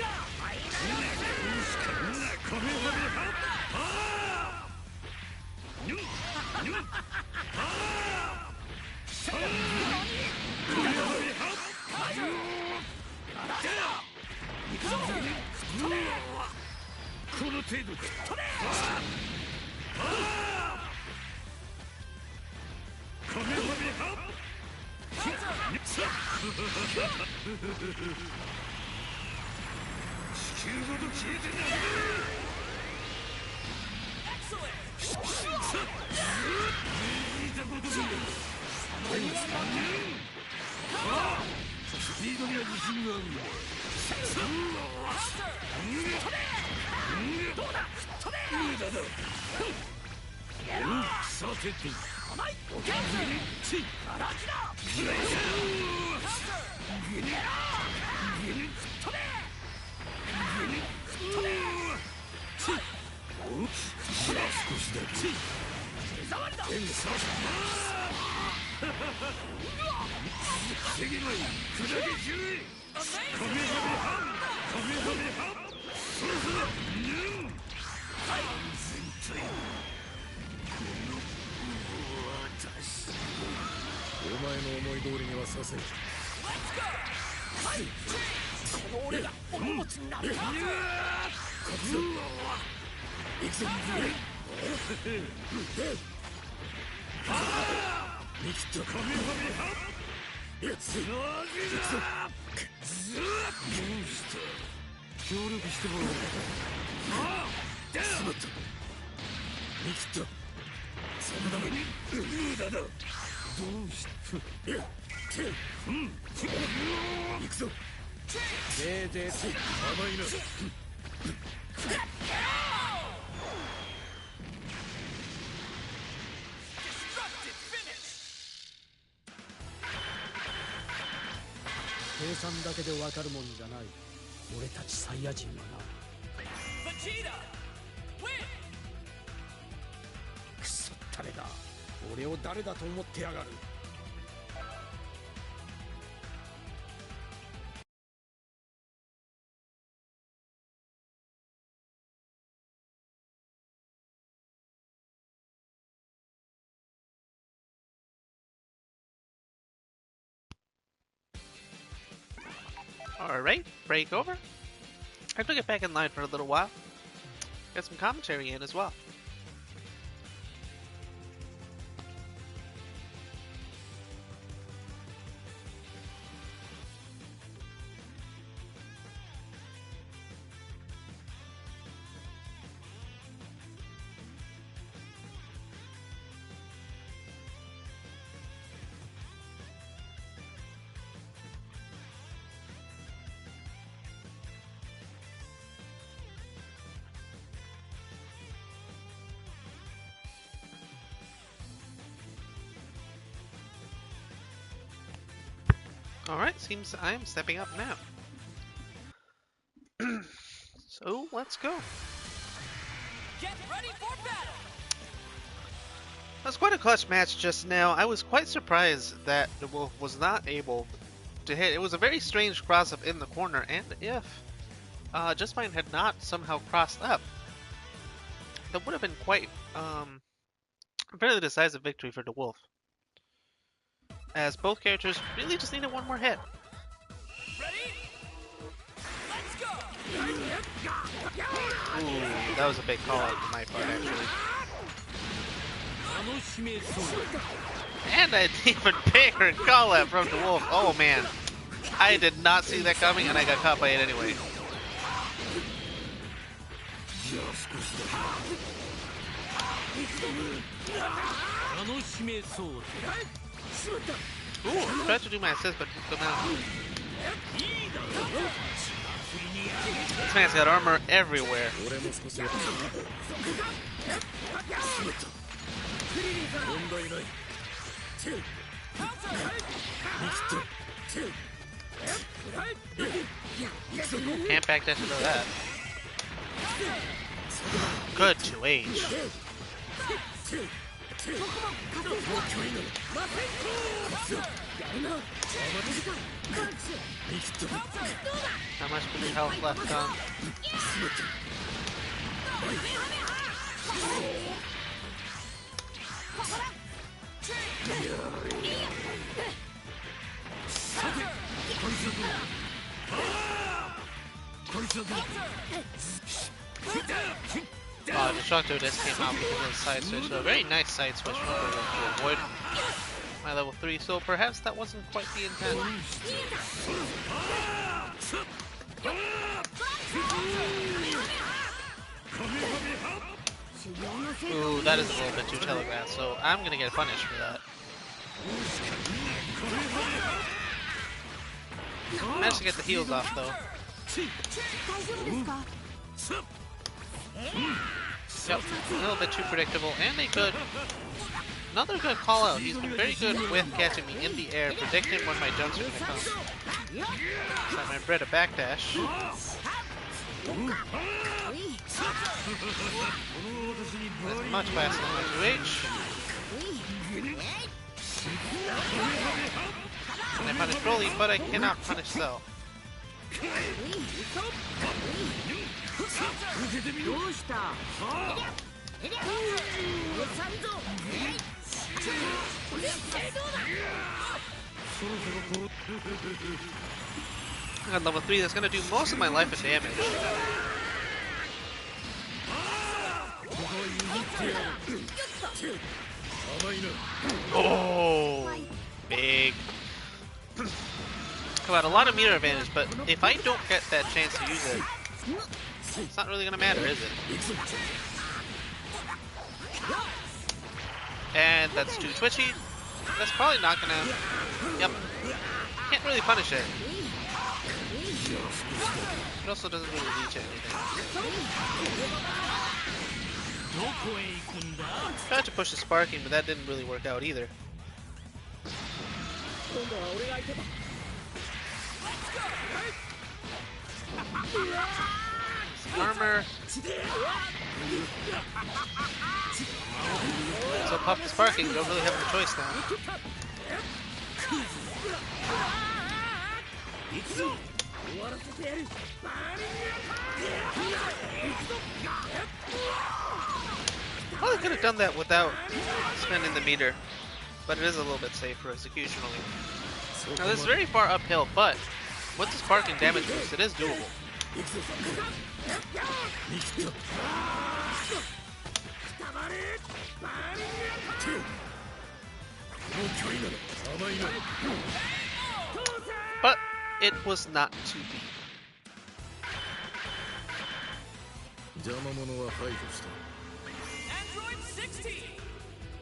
この程度か。カメハメハ地球ごと消えてなスピードには自信がある。さてと少しだけ次の砕け注意。カメハメハそろそろ安全というお前の思い通りにはさせん。この俺がお荷物になる。行くぞ。見切ったカメハメハつなぎだ。どうした協力してもらおう。しまった。見切った。そのために無駄だ。どうして行くぞ。ぜいぜい甘いな。計算だけでわかるもんじゃない。俺たちサイヤ人はな。クソったれだ。俺を誰だと思ってやがる。Alright, break over. I have to get back in line for a little while. Get some commentary in as well. Alright, seems I'm stepping up now. So, let's go. Get ready for battle. That was quite a clutch match just now. I was quite surprised that the Wolf was not able to hit. It was a very strange cross-up in the corner, and if Just Fine had not somehow crossed up, that would have been quite a fairly decisive victory for the Wolf, as both characters really just needed one more hit. Ready? Let's go. Ooh, that was a big call out on my part, actually. And an even bigger call out from the Wolf. Oh man, I did not see that coming, and I got caught by it anyway. Ooh, tried to do my assist, but come out. This man's got armor everywhere. Can't back dash into that. Good to age. How much health left on? The Destructo just came out because of the side switch, so a very nice side switch to avoid my level 3, so perhaps that wasn't quite the intent. Ooh, that is a little bit too telegraphed, so I'm gonna get punished for that. Managed to get the heals off though. Yep, a little bit too predictable, and another good call out. He's been very good with catching me in the air, predicting when my jumps are gonna come. So I'm gonna bread a backdash. That's much faster than my 2H. And I punish Broly, but I cannot punish Cell. I got level 3 that's gonna do most of my life of damage. Oh, big. Come on, a lot of meter advantage, but if I don't get that chance to use it, it's not really gonna matter, is it? And that's too twitchy. That's probably not gonna. Yep. Can't really punish it. It also doesn't really reach anything. Tried to push the sparking, but that didn't really work out either. Armor. So pop the sparking, you don't really have a choice now. Probably could have done that without spending the meter, but it is a little bit safer executionally. Now this is very far uphill, but with the sparking damage boost, it is doable. But it was not to be. Android 16.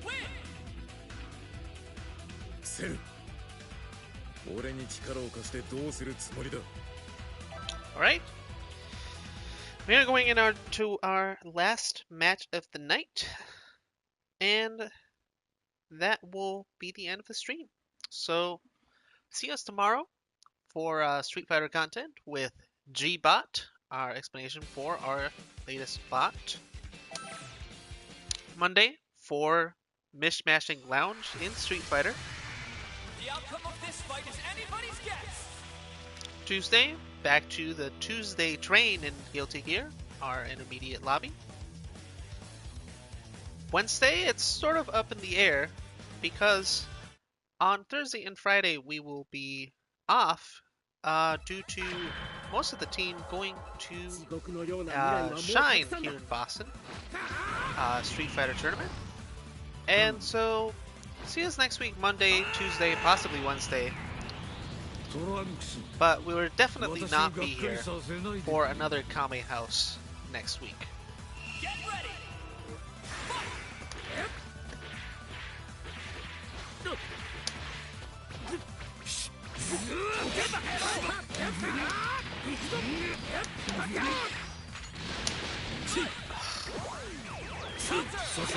Win. セル俺に力を貸してどうするつもりだ Alright. We are going to our last match of the night. And that will be the end of the stream. So, see us tomorrow for Street Fighter content with G-Bot, our explanation for our latest bot. Monday for Mishmashing Lounge in Street Fighter. The outcome of this fight is anybody's guess. Tuesday, back to the Tuesday train in Guilty Gear, our intermediate lobby. Wednesday, it's sort of up in the air because on Thursday and Friday we will be off due to most of the team going to Shine here in Boston, Street Fighter tournament. And so, see us next week, Monday, Tuesday, possibly Wednesday. But we will definitely not be here for another Kame House next week. Get ready.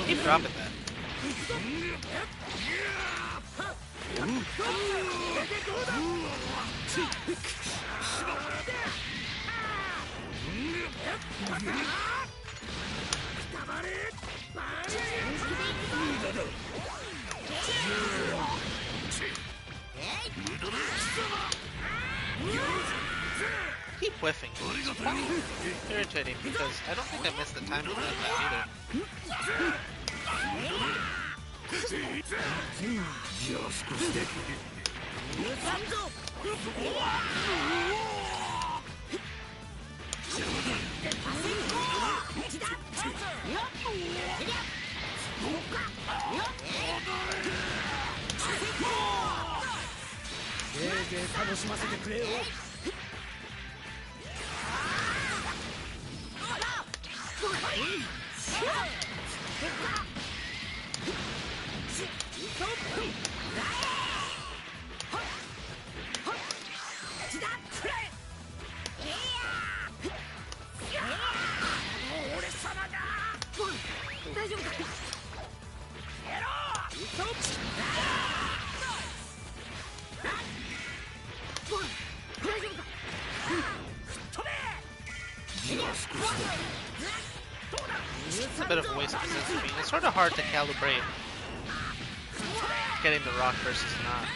Keep dropping that. Keep whiffing. It's irritating because I don't think I missed the time limit on that either. It's a bit of a waste of sensory. It's sort of hard to calibrate getting the rock versus not.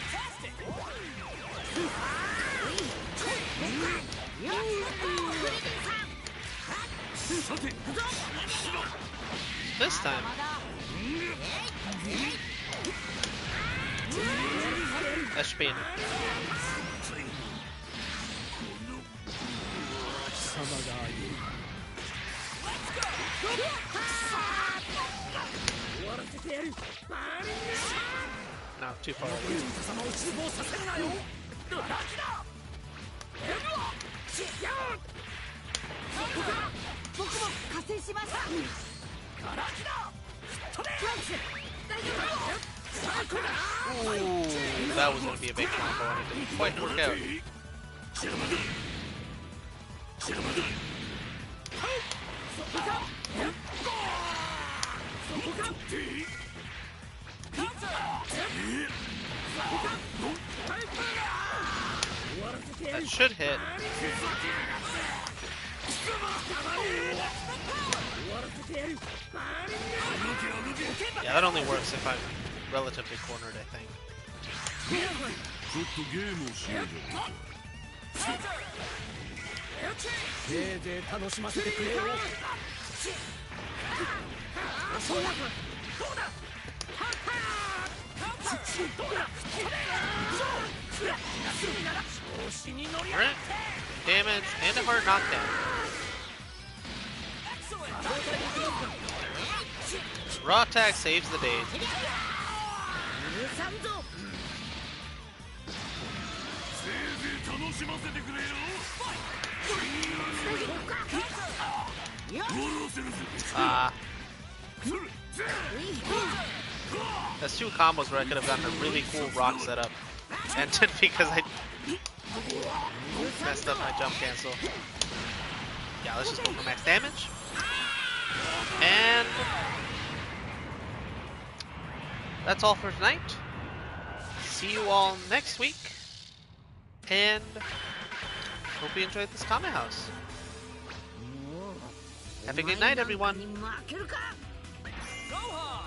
This time, that should be enough. No, too far away. Ooh, that was going to be a big combo and it didn't quite work out. That should hit. Yeah, that only works if I'm relatively cornered, I think. Alright, damage and a hard knockdown. Raw attack saves the day. That's two combos where I could have gotten a really cool rock setup. Ended because I messed up my jump cancel. Yeah, let's just go for max damage. And that's all for tonight. See you all next week And hope you enjoyed this Kame House. Have a good night, everyone. 負けるか Gohan!